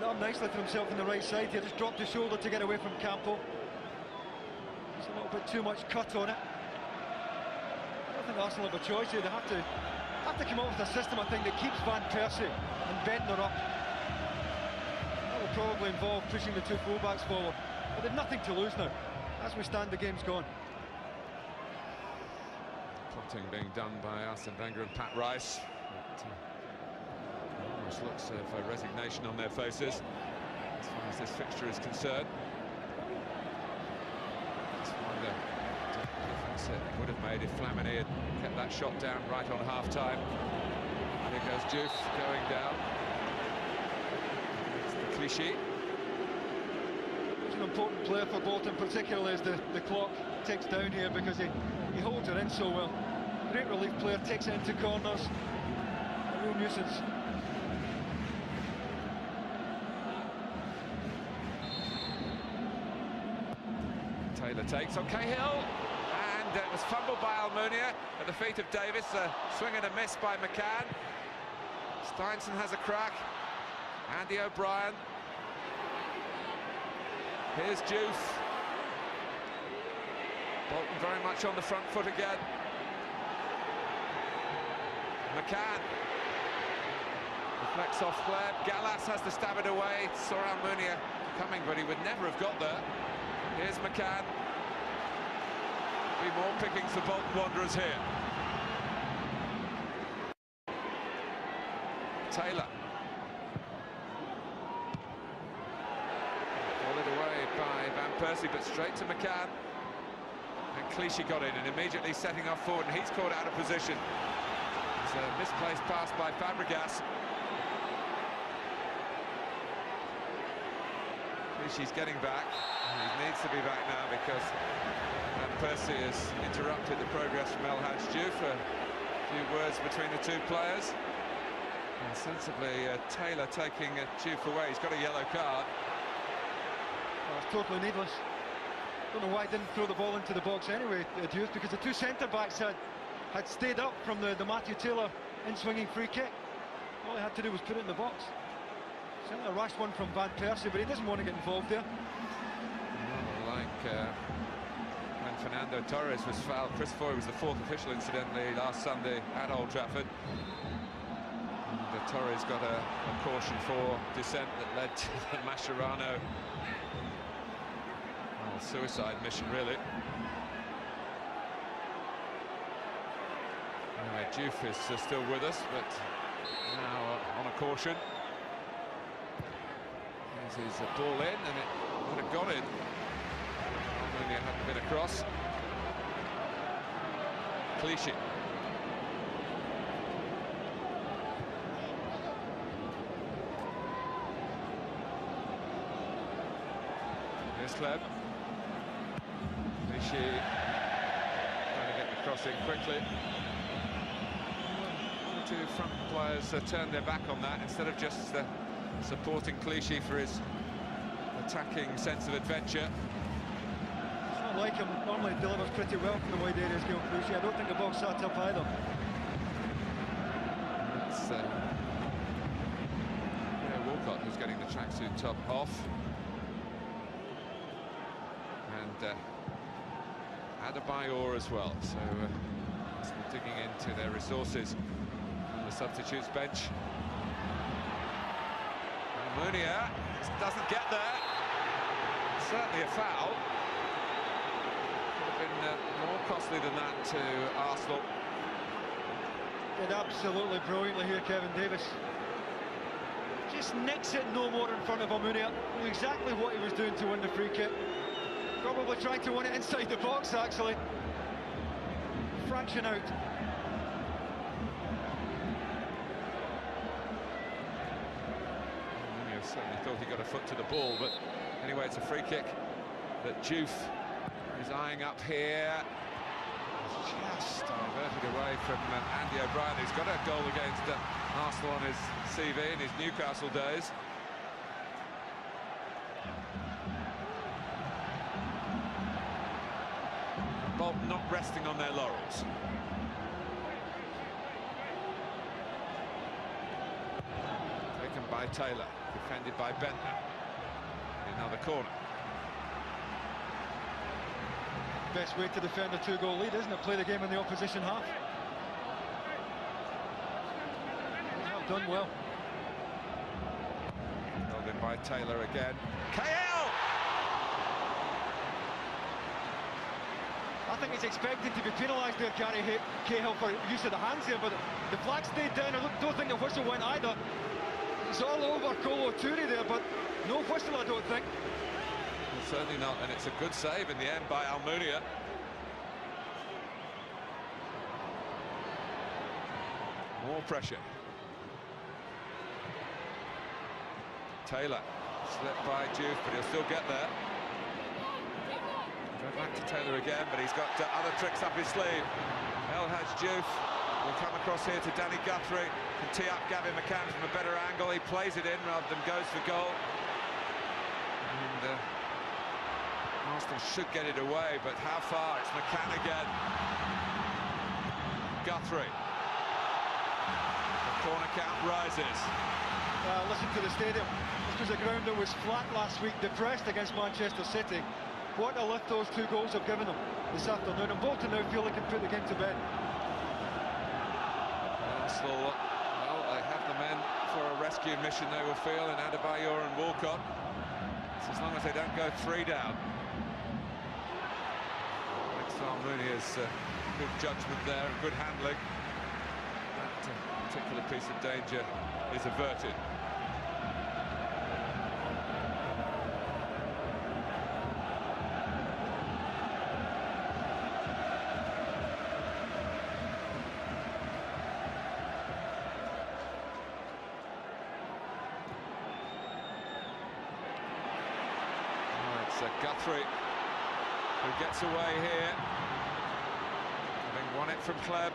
up nicely for himself on the right side. He just dropped his shoulder to get away from Campo. There's a little bit too much cut on it. I don't think Arsenal have a choice here. They have to come up with a system, I think, that keeps Van Persie and Bentner up. That will probably involve pushing the 2 fullbacks forward. But they've nothing to lose now. As we stand, the game's gone. Plotting being done by Arsene Wenger and Pat Rice. Almost looks of resignation on their faces as far as this fixture is concerned. wonder the difference it would have made if Flamini had kept that shot down right on half-time. Here goes Diouf going down. It's the Clichy. He's an important player for Bolton, particularly as the clock ticks down here, because he holds it in so well. Great relief player, takes it into corners. A real nuisance. Taylor takes on Cahill, and it was fumbled by Almunia at the feet of Davis. A swing and a miss by McCann. Steinson has a crack. Andy O'Brien. Here's Diouf. Bolton very much on the front foot again. McCann deflects off Gleb. Gallas has to stab it away. Saw Almunia coming, but he would never have got there. Here's McCann. Be more pickings for Bolton Wanderers here. Taylor. Pulled it away by Van Persie, but straight to McCann. And Clichy got in and immediately setting off forward, and he's caught out of position. It's a misplaced pass by Fabregas. Clichy's getting back. He needs to be back now because Van Persie has interrupted the progress from El Hadj Diouf. A few words between the two players. And sensibly, Taylor taking Diouf away. He's got a yellow card. Well, it's totally needless. Don't know why he didn't throw the ball into the box anyway, Diouf, because the two centre-backs had stayed up from the Matthew Taylor in-swinging free kick. All he had to do was put it in the box. Certainly a rash one from Van Persie, but he doesn't want to get involved there. Like when Fernando Torres was fouled. Chris Foy was the fourth official, incidentally, last Sunday at Old Trafford. And Torres got a caution for dissent that led to the Mascherano suicide mission, really. Anyway, Diouf is still with us, but now on a caution. Here's his ball in, and it would have got it. Only it hadn't been across. Clichy. Here's Gleb. Clichy trying to get the cross in quickly. The two front players turned their back on that instead of just supporting Clichy for his attacking sense of adventure. It's not like him. Normally delivers pretty well from the wide areas, Gael Clichy. I don't think the ball sat up either. It's Walcott who's getting the tracksuit top off. And Adebayor as well, so still digging into their resources on the substitutes bench. Almunia doesn't get there. Certainly a foul. Could have been more costly than that to Arsenal. Did absolutely brilliantly here, Kevin Davis. Just nicks it no more in front of Almunia. Knew exactly what he was doing to win the free kick. Probably trying to win it inside the box, actually. Fraction out. Certainly thought he got a foot to the ball, but anyway, it's a free kick that Diouf is eyeing up here. Just diverted away from Andy O'Brien, who's got a goal against Arsenal on his CV in his Newcastle days. Bolton not resting on their laurels. Taken by Taylor, defended by Bentner. Another corner. Best way to defend a two-goal lead, isn't it? Play the game in the opposition half. Well done, well. Held in by Taylor again. Cahill! I think he's expected to be penalised there, Gary Cahill, for use of the hands here, but the flag stayed down. I don't think the whistle went either. It's all over Kolo Toure there, but no whistle, I don't think. Well, certainly not, and it's a good save in the end by Almunia. More pressure. Taylor, slipped by Juve, but he'll still get there. Go back to Taylor again, but he's got other tricks up his sleeve. El-Hadj Diouf will come across here to Danny Guthrie, can tee up Gavin McCann from a better angle. He plays it in rather than goes for goal. And Arsenal should get it away, but how far? It's McCann again. Guthrie. The corner count rises. Listen to the stadium. This was a ground that was flat last week, depressed against Manchester City. What a lift those 2 goals have given them this afternoon, and Bolton now feel they can put the game to bed. Arsenal, well, they have the men for a rescue mission, they will feel, in Adebayor and Walcott. So as long as they don't go 3 down. Almunia's good judgment there and good handling. That particular piece of danger is averted. Guthrie, who gets away here, having won it from Kleb.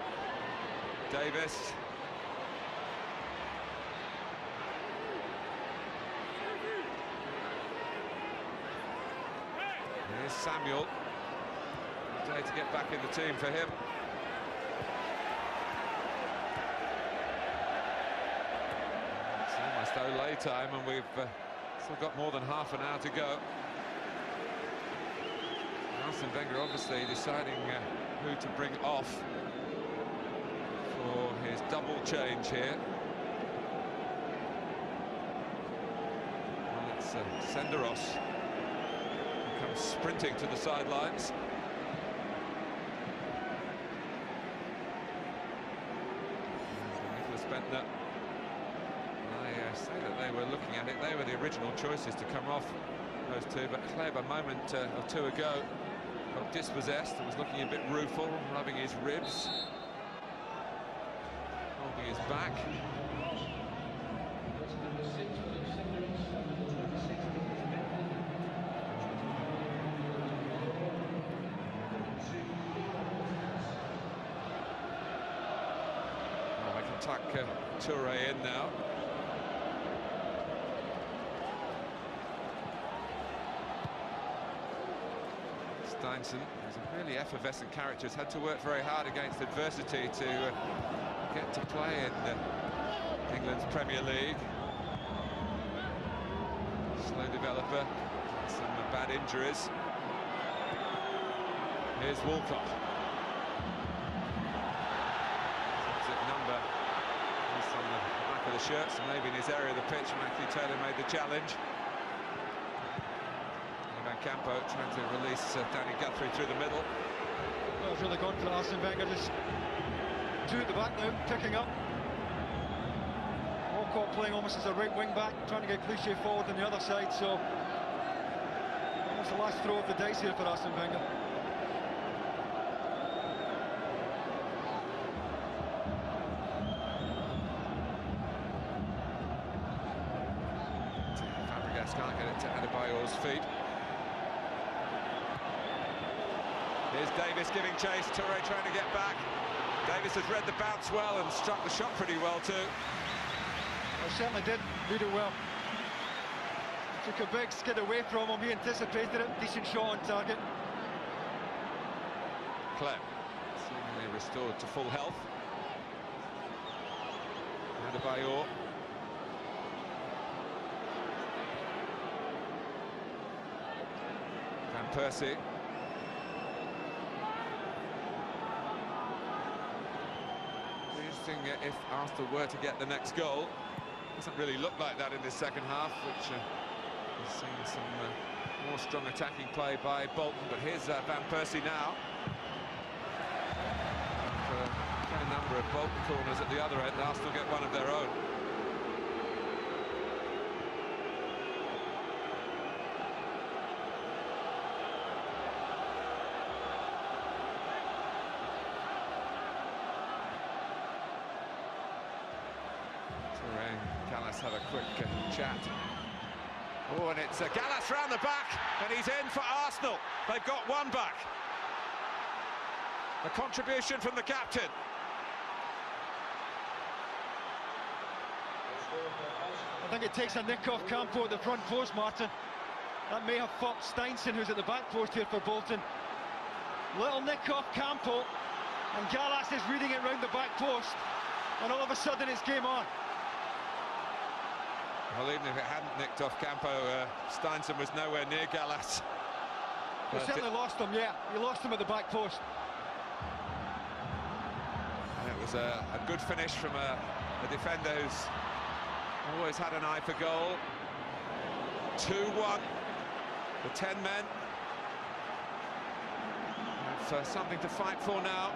Davis. Here's Samuel. Day to get back in the team for him. It's almost Olay time, and we've still got more than half an hour to go. Arsene Wenger obviously deciding who to bring off for his double change here. Well, it's Senderos who comes sprinting to the sidelines. Nicholas Bentner. I say that they were looking at it. They were the original choices to come off, those two, but Kleb a moment or 2 ago got dispossessed and was looking a bit rueful, rubbing his ribs, holding his back. Well, they can tuck Toure in now. Steinson is a really effervescent character, has had to work very hard against adversity to get to play in England's Premier League. Slow developer, some bad injuries. Here's Walcott. Exit number is on the back of the shirt, so maybe in his area of the pitch. Matthew Taylor made the challenge. Campo trying to release Danny Guthrie through the middle. Well, it's really gone for Arsene Wenger, just 2 at the back now, picking up. Walcott playing almost as a right wing back, trying to get Clichy forward on the other side, so almost the last throw of the dice here for Arsene Wenger. Fabregas can't get it to Adebayor's feet. Here's Davis giving chase, Toure trying to get back. Davis has read the bounce well and struck the shot pretty well too. Well, certainly did read it well. Took a big skid away from him, he anticipated it, decent shot on target. Kleb, seemingly restored to full health. Adebayor. Van Persie. If Arsenal were to get the next goal. Doesn't really look like that in this second half, which we've seen some more strong attacking play by Bolton. But here's Van Persie now. For a number of Bolton corners at the other end, Arsenal get one of their own. quick chat. Oh, and it's Gallas round the back, and he's in for Arsenal. They've got one back. A contribution from the captain. I think it takes a nick off Campo at the front post, Martin. That may have fucked Steinson, who's at the back post here for Bolton. Little nick off Campo, and Gallas is reading it round the back post, and all of a sudden it's game on. Well, even if it hadn't nicked off Campo, Steinson was nowhere near Gallas. He certainly lost him, yeah. He lost him at the back post. And it was a good finish from a defender who's always had an eye for goal. 2-1, the 10 men have something to fight for now.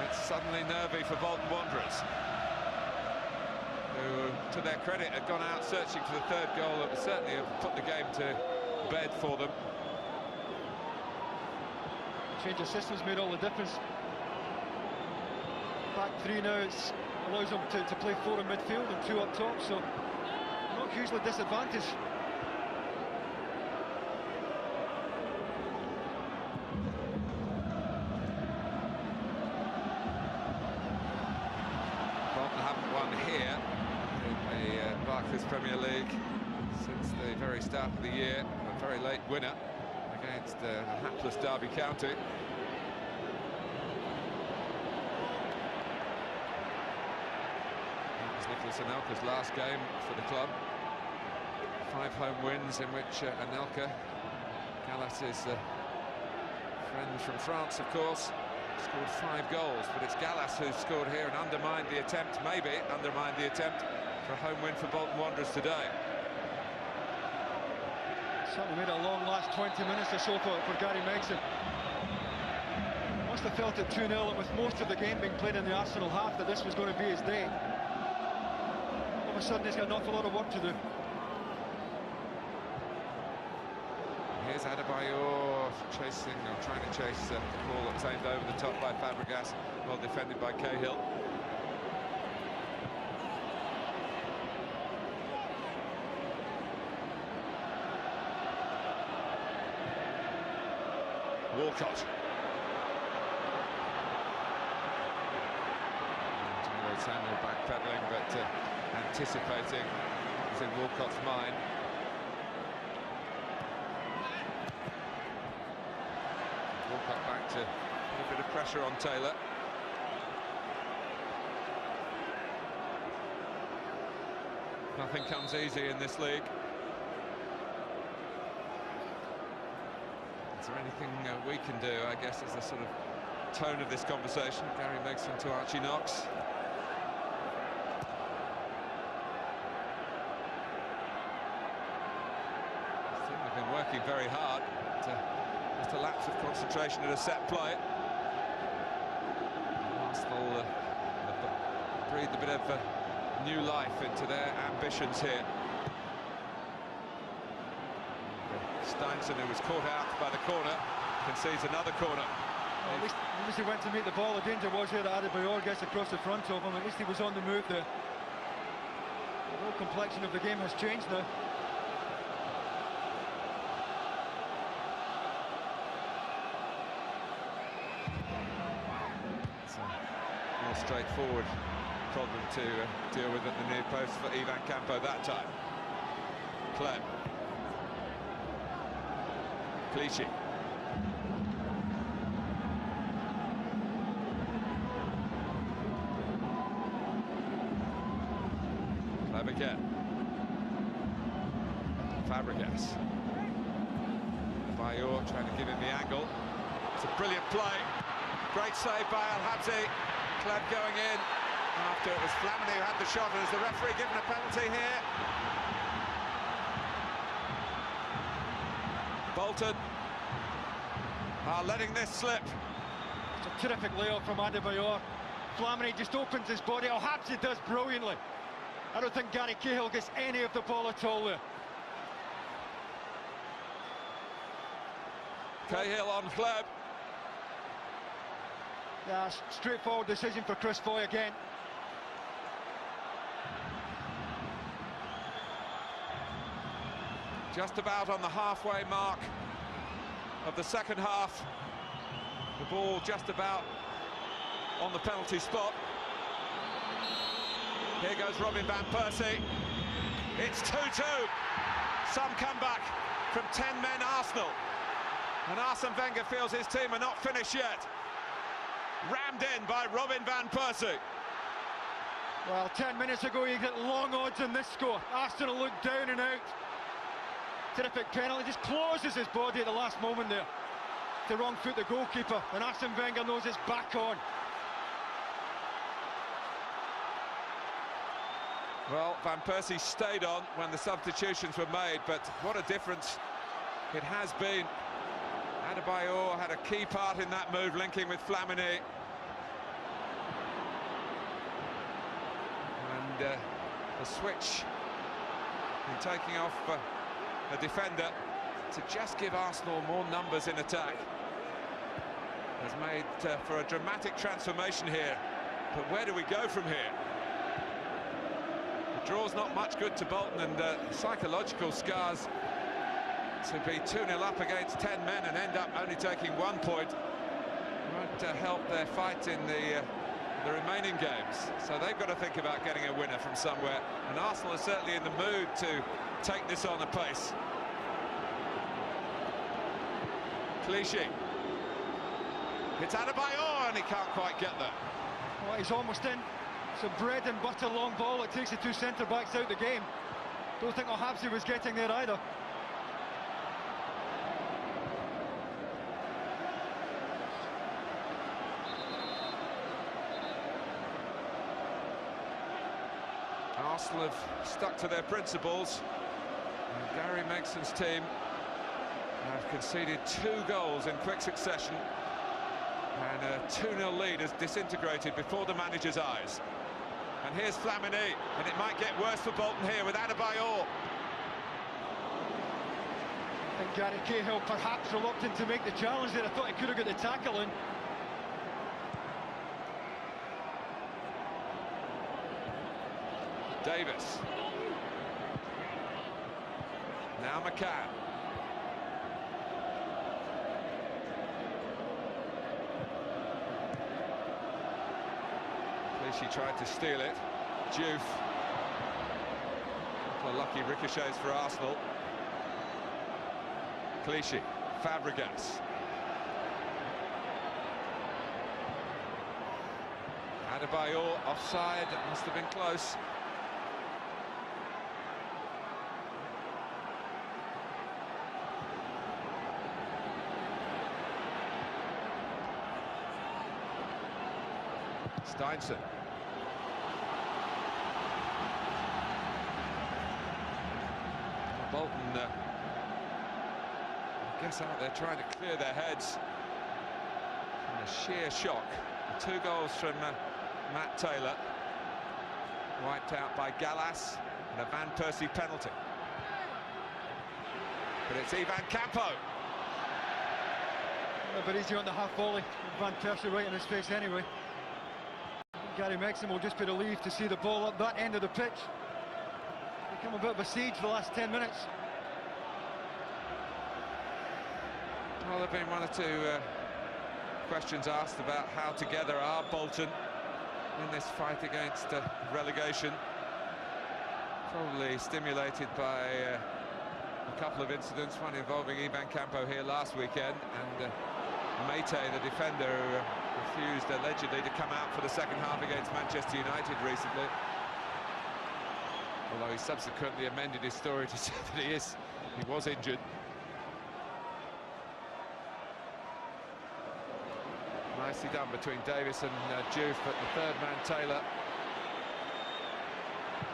It's suddenly nervy for Bolton Wanderers, who, to their credit, had gone out searching for the third goal that would certainly have put the game to bed for them. Change of systems made all the difference. Back three now, it allows them to play 4 in midfield and 2 up top, so not hugely disadvantaged. Bolton haven't won here in the Barclays Premier League since the very start of the year. A very late winner against a hapless Derby County. That was Nicholas Anelka's last game for the club. 5 home wins in which Anelka, Gallas's friend from France, of course, scored 5 goals, but it's Gallas who's scored here and undermined the attempt, maybe undermined the attempt for a home win for Bolton Wanderers today. Certainly made a long last 20 minutes or so for Gary Megson. Must have felt it 2-0, and with most of the game being played in the Arsenal half, that this was going to be his day. All of a sudden he's got an awful lot of work to do. Here's Adebayor chasing, or trying to chase the ball that was aimed over the top by Fabregas, well defended by Cahill. Walcott. Samuel backpedaling, but anticipating what's in Walcott's mind. Walcott back to put a bit of pressure on Taylor. Nothing comes easy in this league. Is there anything we can do, I guess, is the sort of tone of this conversation. Gary Megson to Archie Knox. I think they've been working very hard. Just a lapse of concentration at a set play. Arsenal breathed a bit of new life into their ambitions here. Steinson, who was caught out by the corner, concedes another corner. Well, at least he went to meet the ball. The danger was here that Adebayor gets across the front of him. At least he was on the move there. The whole complexion of the game has changed now. It's a more straightforward problem to deal with at the near post for Ivan Campo that time. Clem. Clichy. Again. Fabregas. Bayor trying to give him the angle. It's a brilliant play. Great save by Al Habsi. Clem going in after it was Flamini who had the shot, and is the referee given a penalty here? Bolton are letting this slip. It's a terrific layoff from Adebayor. Flamini just opens his body. Al Habsi does brilliantly. I don't think Gary Cahill gets any of the ball at all there. Cahill on Fleb. Yeah, straightforward decision for Chris Foy again. Just about on the halfway mark of the second half. The ball just about on the penalty spot. Here goes Robin van Persie. It's 2-2. Some comeback from 10 men Arsenal. And Arsene Wenger feels his team are not finished yet. Rammed in by Robin van Persie. Well, 10 minutes ago you get long odds on this score. Arsenal looked down and out. Terrific penalty, just closes his body at the last moment there. To wrong foot the goalkeeper, and Arsene Wenger knows it's back on. Well, Van Persie stayed on when the substitutions were made, but what a difference it has been. Adebayor had a key part in that move, linking with Flamini. And the switch in taking off a defender to just give Arsenal more numbers in attack has made for a dramatic transformation here. But where do we go from here? The draw's not much good to Bolton, and psychological scars to be 2-0 up against 10 men and end up only taking 1 point won't help their fight in the remaining games. So they've got to think about getting a winner from somewhere, and Arsenal are certainly in the mood to take this on apace. Clichy. It's Adebayor, and he can't quite get there. Well, he's almost in. It's a bread and butter long ball. It takes the two centre-backs out the game. Don't think Habsi was getting there either. Arsenal have stuck to their principles, and Gary Megson's team have conceded 2 goals in quick succession, and a 2-0 lead has disintegrated before the manager's eyes. And here's Flamini, and it might get worse for Bolton here with Adebayor. And Gary Cahill perhaps reluctant to make the challenge there. I thought he could have got the tackle in. Davis. Now McCann. Clichy tried to steal it. Juve. A couple of lucky ricochets for Arsenal. Clichy. Fabregas. Adebayor offside. Must have been close. Steinson. Bolton, I guess out there trying to clear their heads from a sheer shock. 2 goals from Matt Taylor, wiped out by Gallas, and a Van Persie penalty. But it's Ivan Campo. A bit easy on the half volley. Van Persie right in his face anyway. Gary Megson will just be relieved to see the ball up that end of the pitch. Become a bit of a siege for the last 10 minutes. Well, there have been 1 or 2 questions asked about how together are Bolton in this fight against relegation. Probably stimulated by a couple of incidents, one involving Ivan Campo here last weekend, and Mate, the defender, who refused allegedly to come out for the second half against Manchester United recently. Although he subsequently amended his story to say that he was injured. Nicely done between Davis and Juve, but the third man, Taylor,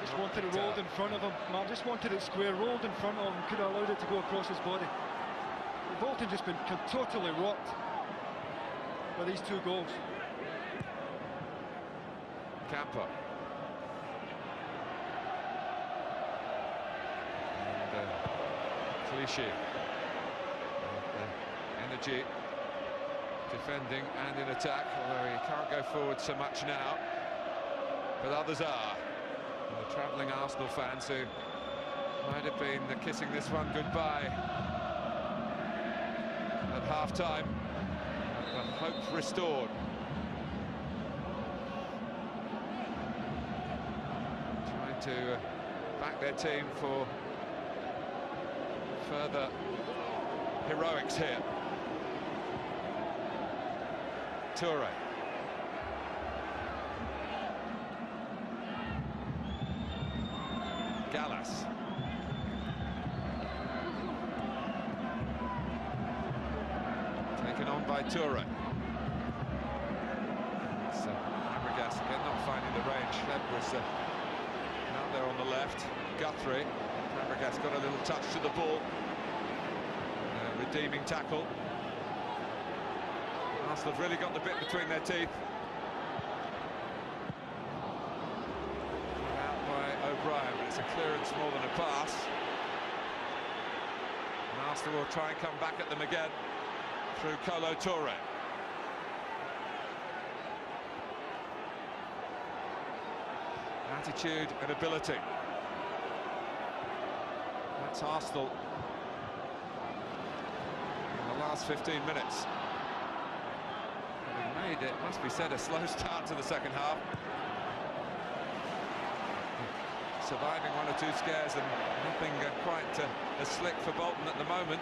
just wanted it rolled in front of him. Man, just wanted it square, rolled in front of him, could have allowed it to go across his body. Bolton just been totally rocked by these 2 goals. Campo. And Clichy. energy, defending and in attack, although he can't go forward so much now, but others are. And the travelling Arsenal fans who might have been kissing this one goodbye at half-time, the hope restored. Trying to back their team for further heroics here. Toure. Gallas. Taken on by Toure. It's Fabregas again not finding the range. That was out there on the left. Guthrie. Fabregas got a little touch to the ball. Redeeming tackle. Arsenal have really got the bit between their teeth. Out by O'Brien, but it's a clearance more than a pass. And Arsenal will try and come back at them again through Kolo Toure. Attitude and ability. That's Arsenal in the last 15 minutes. Having made, it must be said, a slow start to the second half. Surviving one or two scares and nothing quite as slick for Bolton at the moment.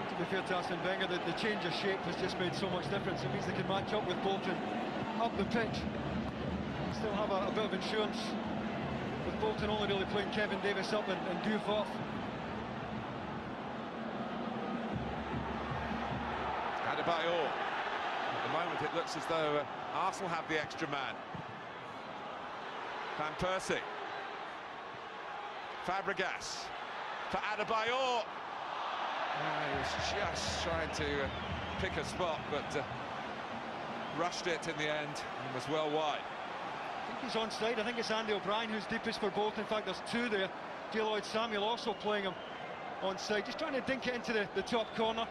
To be fair to Arsene Wenger, the change of shape has just made so much difference. It means they can match up with Bolton up the pitch. Still have a bit of insurance with Bolton only really playing Kevin Davis up and Diouf off. Adebayor. At the moment it looks as though Arsenal have the extra man. Van Persie. Fabregas for Adebayor. He was just trying to pick a spot, but rushed it in the end and was well wide. I think he's onside. I think it's Andy O'Brien who's deepest for both. In fact, there's two there. Jay Lloyd-Samuel also playing him onside, just trying to dink it into the top corner.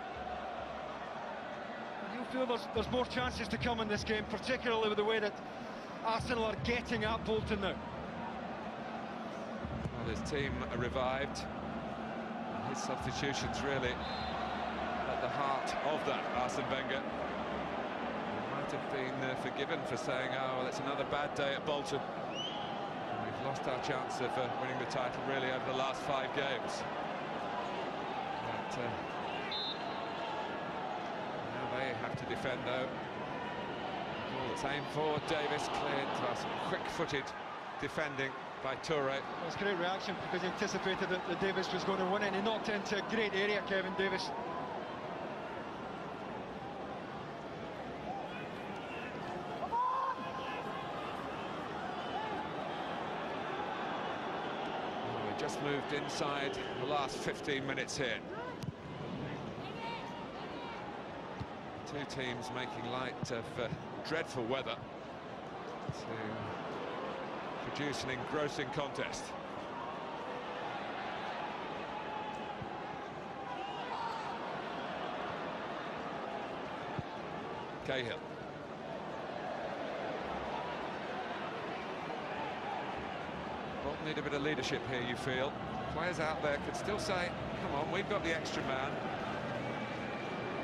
And you'll feel there's more chances to come in this game, particularly with the way that Arsenal are getting at Bolton now. Well, his team are revived. And his substitutions really at the heart of that, Arsene Wenger. Might have been forgiven for saying, oh, well, it's another bad day at Bolton. And we've lost our chance of winning the title really over the last 5 games. But now they have to defend, though. Ball that's aimed for Davis, cleared to some quick-footed defending by Toure. It was a great reaction because he anticipated that Davis was going to win it, and he knocked it into a great area, Kevin Davis. Just moved inside the last 15 minutes here. Two teams making light of dreadful weather to produce an engrossing contest. Cahill. Bolton need a bit of leadership here, you feel. Players out there could still say, come on, we've got the extra man.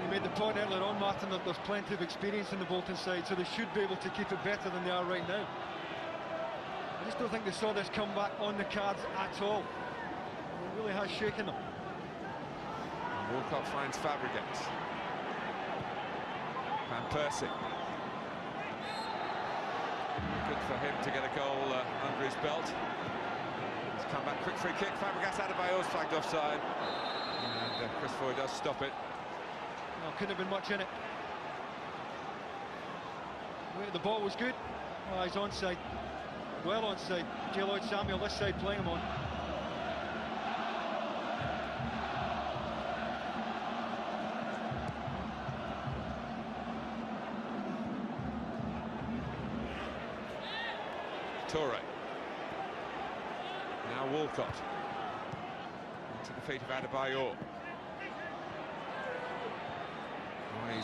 You made the point earlier on, Martin, that there's plenty of experience in the Bolton side, so they should be able to keep it better than they are right now. I just don't think they saw this comeback on the cards at all. It really has shaken them. And Walcott finds Fabregas. Van Persie. Good for him to get a goal under his belt. He's come back, quick free kick. Fabregas Adebayor's flagged offside. And Chris Foy does stop it. No, couldn't have been much in it. The ball was good. Oh, he's onside. Well onside. Jay Lloyd-Samuel this side playing him on. Toure. Now Walcott. Into the feet of Adebayor.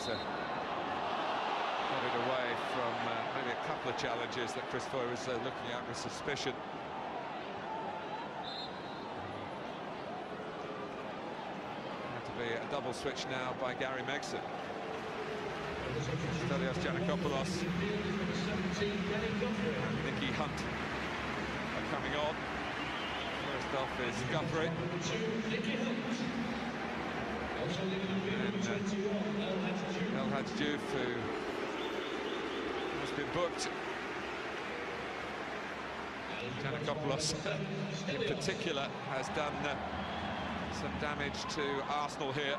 he's got it away from maybe a couple of challenges that Chris Foy was looking at with suspicion. Had to be a double switch now by Gary Megson. Stelios Giannakopoulos and Nicky Hunt are coming on. First off is Guthrie. And El Hadj Diouf, who has been booked. Giannakopoulos in particular has done some damage to Arsenal here.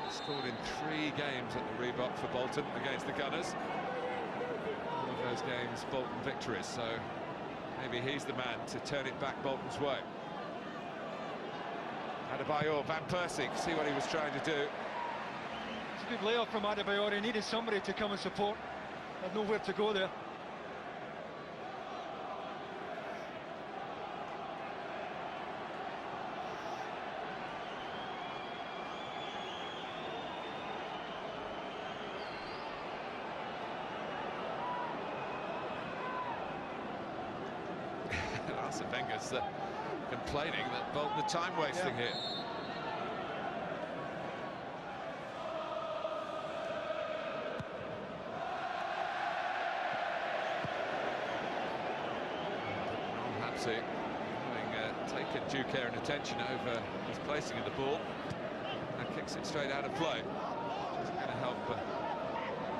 Scored in 3 games at the Reebok for Bolton against the Gunners. All of those games Bolton victories, so maybe he's the man to turn it back Bolton's way. Adebayor, Van Persie, see what he was trying to do. It's a good layoff from Adebayor. He needed somebody to come and support. Had nowhere to go there. Arsene Wenger's complaining that Bolton are time wasting here. Habsy having taken due care and attention over his placing of the ball, and kicks it straight out of play. It's going to help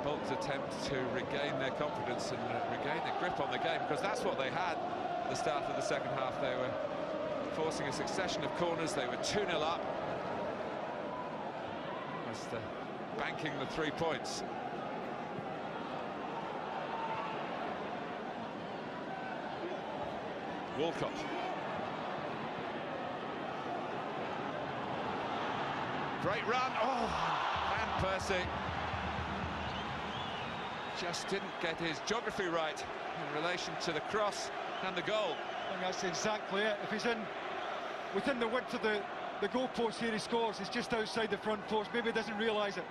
Bolton's attempt to regain their confidence and regain their grip on the game, because that's what they had at the start of the second half. They were forcing a succession of corners. They were 2-0 up. Almost banking the 3 points. Walcott. Great run. Oh, Van Persie just didn't get his geography right in relation to the cross and the goal. I think that's exactly it. If he's within the width of the goalpost here, he scores. He's just outside the front post. Maybe he doesn't realise it.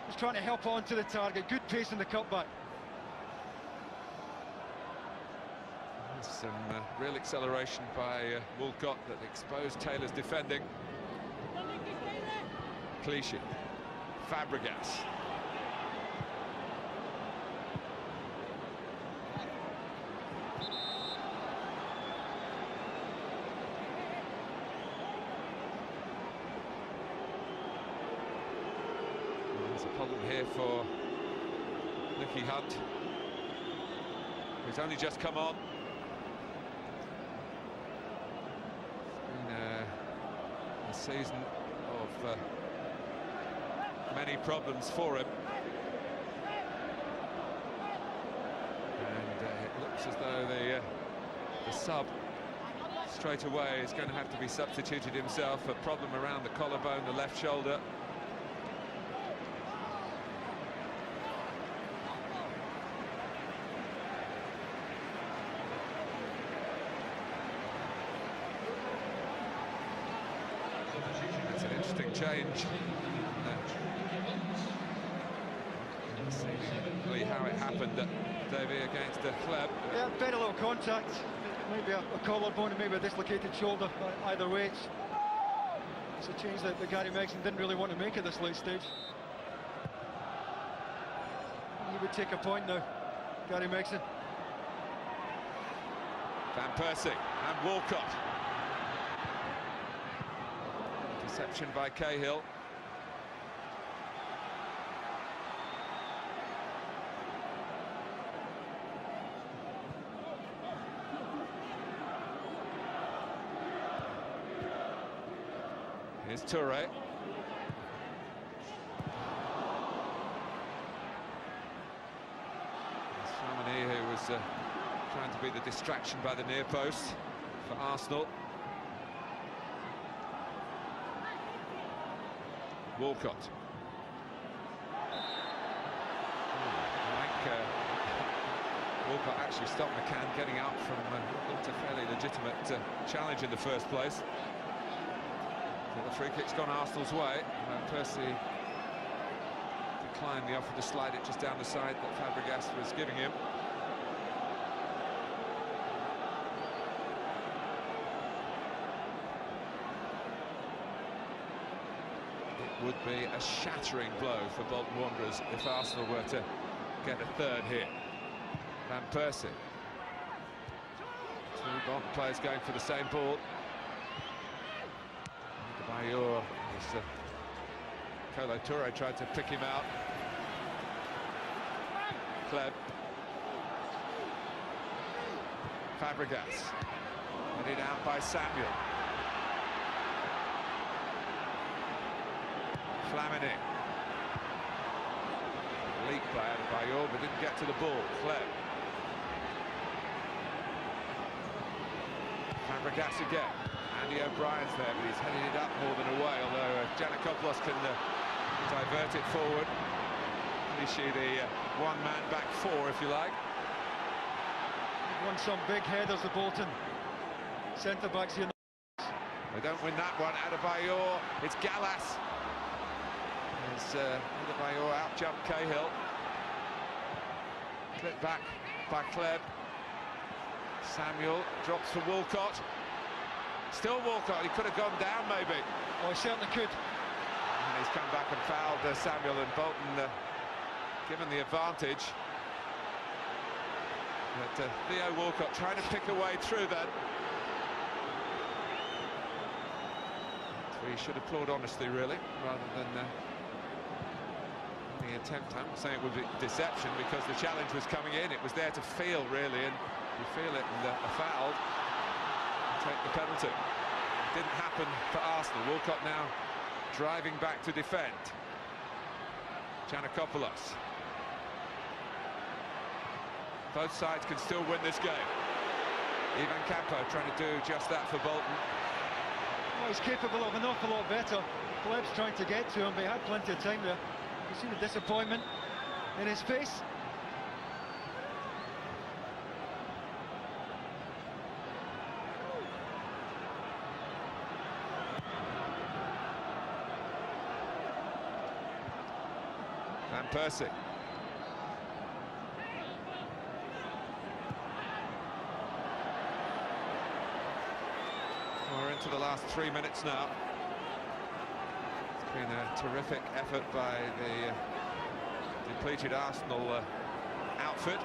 He's trying to help on to the target. Good pace in the cutback. Some real acceleration by Walcott that exposed Taylor's defending. Clichy, Fabregas. There's a problem here for Nicky Hunt, who's only just come on. A season of many problems for him, and it looks as though the sub straight away is going to have to be substituted himself. A problem around the collarbone, the left shoulder. It's an interesting change. Seemingly how it happened at Davy against the Kleb. Yeah, very little contact. Maybe a collarbone and maybe a dislocated shoulder. Either way, it's a change that Gary Megson didn't really want to make at this late stage. He would take a point now, Gary Megson. Van Persie and Walcott. Interception by Cahill. Here's Touré. Chamonix, who was trying to be the distraction by the near post for Arsenal. Walcott. Walcott actually stopped McCann getting out from what looked a fairly legitimate challenge in the first place. The free kick's gone Arsenal's way. Percy declined the offer to slide it just down the side that Fabregas was giving him. It would be a shattering blow for Bolton Wanderers if Arsenal were to get a third here. Van Persie. Two Bolton players going for the same ball. Bayor, Kolo Toure tried to pick him out. Kleb. Fabregas. Headed out by Samuel. Flamini. Leak by Bayor, but didn't get to the ball. Kleb. Fabregas again. Andy O'Brien's there, but he's headed it up more than away, although Giannakopoulos can divert it forward. Clichy, the one-man back four, if you like. They've won some big headers, the Bolton centre-backs here. They don't win that one. Adebayor, it's Gallas. As Adebayor out-jumped Cahill. Clipped back by Kleb. Samuel drops for Walcott. Still Walcott, he could have gone down maybe. Oh, he certainly could. And he's come back and fouled Samuel, and Bolton given the advantage. But Theo Walcott trying to pick a way through that. We should applaud honestly, really, rather than the attempt. I'm not saying it would be deception, because the challenge was coming in. It was there to feel, really, and you feel it, and a foul. Take the penalty. It didn't happen for Arsenal. Walcott now driving back to defend. Giannakopoulos. Both sides can still win this game. Ivan Campo trying to do just that for Bolton. Oh, he's capable of an awful lot better. Kleb's trying to get to him, but he had plenty of time there. You see the disappointment in his face. Van Persie. We're into the last 3 minutes now. It's been a terrific effort by the depleted Arsenal outfit.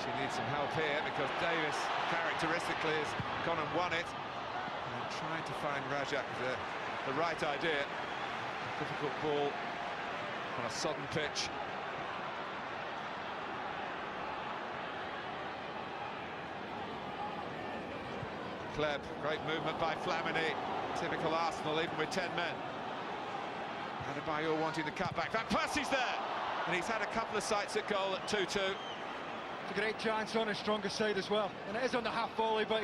She needs some help here, because Davis characteristically has gone and won it. Trying to find Rajak the right idea. Difficult ball on a sodden pitch. Kleb, great movement by Flamini. Typical Arsenal, even with 10 men. Adebayor wanting the cutback. Van Persie's there! And he's had a couple of sights at goal at 2-2. It's a great chance on his stronger side as well. And it is on the half volley, but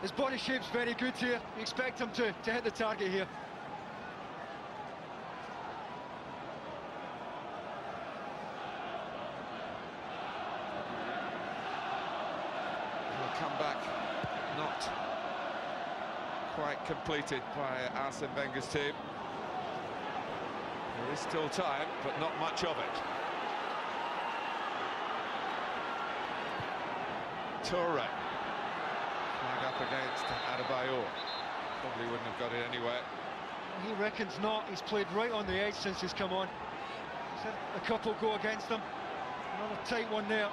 his body shape's very good here. You expect him to hit the target here. Will come back not quite completed by Arsene Wenger's team. There is still time, but not much of it. Toure. Flag up against Adebayor. Probably wouldn't have got it anyway. He reckons not. He's played right on the edge since he's come on. He's had a couple go against him. Another tight one there.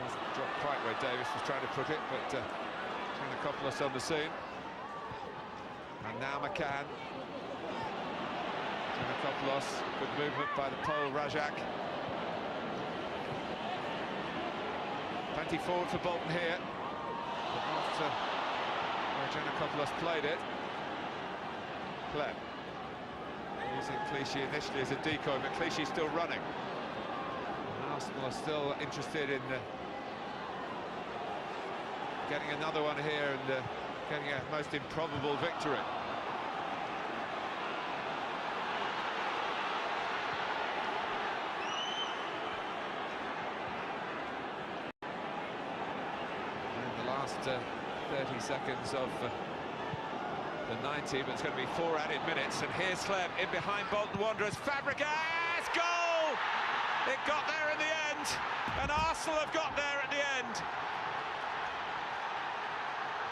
Doesn't drop quite where Davis was trying to put it, but Giannakopoulos on the scene. And now McCann. Giannakopoulos, good movement by the Pole, Rajak. Plenty forward for Bolton here, but not where Giannakopoulos played it. Kleb. Using Clichy initially as a decoy, but Clichy's still running. And Arsenal are still interested in getting another one here and getting a most improbable victory. In the last 30 seconds of the 90, but it's going to be 4 added minutes. And here's Clem in behind Bolton Wanderers. Fabregas, goal! It got there in the end, and Arsenal have got there at the end.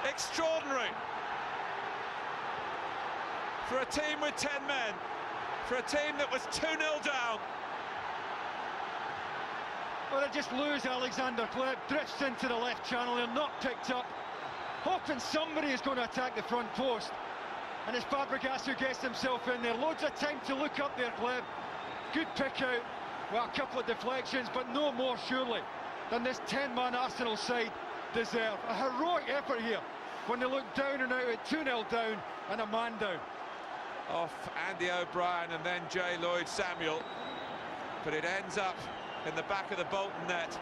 Extraordinary. For a team with 10 men, for a team that was 2-0 down. Well, they just lose Alexander Clem, drifts into the left channel, they're not picked up. Hoping somebody is going to attack the front post. And it's Fabregas who gets himself in there. Loads of time to look up there, Clem. Good pick out. Well, a couple of deflections, but no more, surely, than this 10-man Arsenal side deserve. A heroic effort here when they look down and out at 2-0 down and a man down. Off Andy O'Brien and then Jay Lloyd-Samuel. But it ends up in the back of the Bolton net.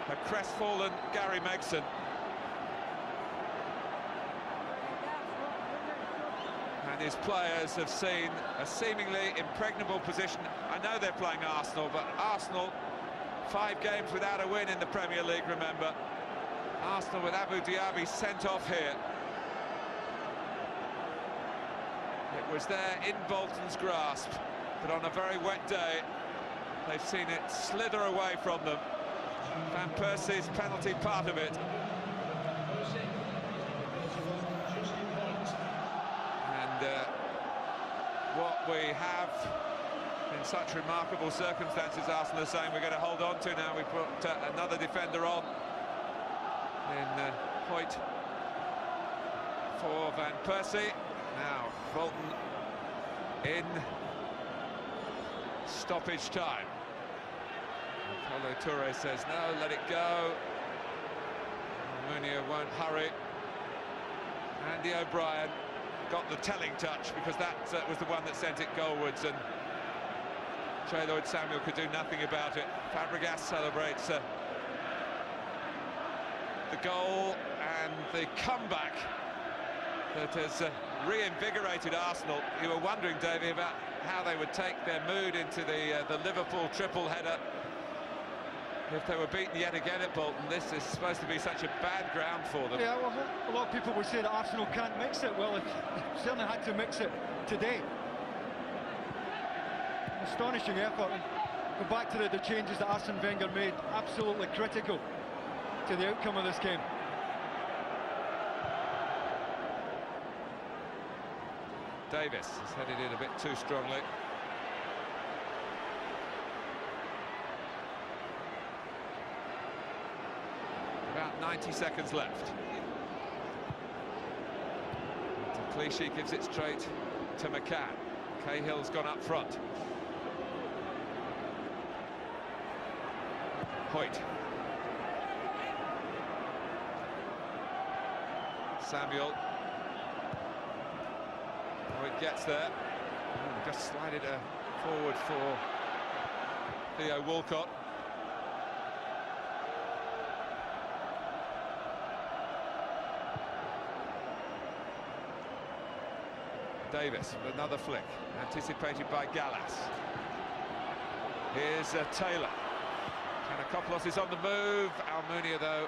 A crestfallen Gary Megson. And his players have seen a seemingly impregnable position. I know they're playing Arsenal, but Arsenal, 5 games without a win in the Premier League, remember. Arsenal with Abu Diaby sent off here. It was there in Bolton's grasp, but on a very wet day, they've seen it slither away from them. Van Persie's penalty part of it. What we have in such remarkable circumstances, Arsenal are saying we're going to hold on to now. We put another defender on in Hoyt for Van Persie. Now Bolton in stoppage time. Paulo Toure says no, let it go. Almunia won't hurry. Andy O'Brien got the telling touch because that was the one that sent it goalwards, and Jay Lloyd-Samuel could do nothing about it. Fabregas celebrates the goal and the comeback that has reinvigorated Arsenal. You were wondering, Davey, about how they would take their mood into the Liverpool triple header if they were beaten yet again at Bolton. This is supposed to be such a bad ground for them. Yeah, well, a lot of people would say that Arsenal can't mix it. Well, it certainly had to mix it today. Astonishing effort. And go back to the changes that Arsene Wenger made, absolutely critical to the outcome of this game. Davis has headed in a bit too strongly. About 90 seconds left. Clichy gives it straight to McCann. Cahill's gone up front. Hoyt. Samuel. Hoyt gets there. Just slided forward for Theo Walcott. Davis with another flick, anticipated by Gallas. Here's Taylor. Kanakopoulos is on the move. Almunia, though,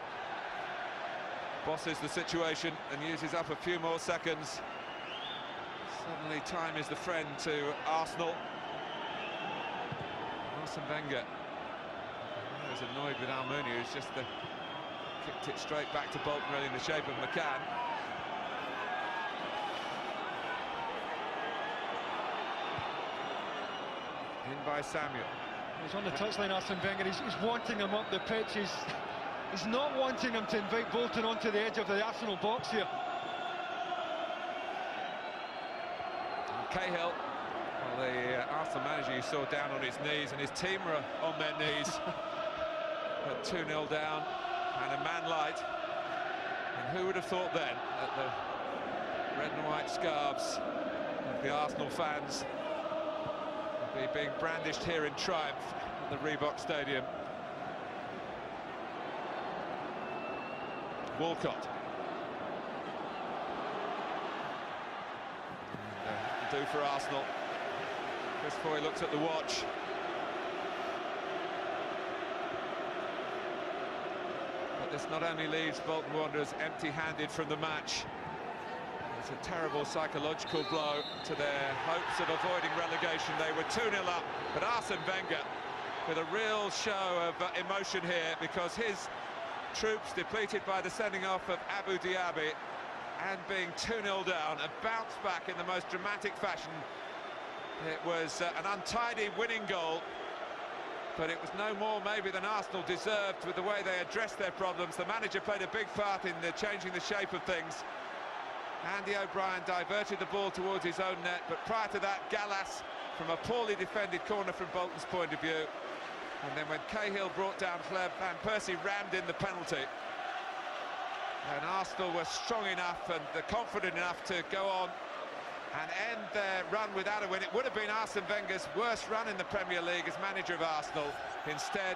bosses the situation and uses up a few more seconds. Suddenly time is the friend to Arsenal. Arsene Wenger was annoyed with Almunia, who's just kicked it straight back to Bolton, really in the shape of McCann. In by Samuel. He's on the touchline, Arsene Wenger. He's wanting him up the pitch. He's not wanting him to invite Bolton onto the edge of the Arsenal box here. Cahill, well, the Arsenal manager you saw down on his knees, and his team were on their knees at 2-0 down and a man light. And who would have thought then that the red and white scarves of the Arsenal fans would be being brandished here in triumph at the Reebok Stadium. Walcott. do for Arsenal. Chris Foy looks at the watch. But this not only leaves Bolton Wanderers empty-handed from the match, it's a terrible psychological blow to their hopes of avoiding relegation. They were 2-0 up, but Arsene Wenger with a real show of emotion here, because his troops, depleted by the sending off of Abu Diaby and being 2-0 down, have bounced back in the most dramatic fashion. It was an untidy winning goal, but it was no more maybe than Arsenal deserved with the way they addressed their problems. The manager played a big part in changing the shape of things. Andy O'Brien diverted the ball towards his own net, but prior to that, Gallas from a poorly defended corner from Bolton's point of view. And then when Cahill brought down Fleb, Van Persie rammed in the penalty. And Arsenal were strong enough and confident enough to go on and end their run without a win. It would have been Arsene Wenger's worst run in the Premier League as manager of Arsenal. Instead,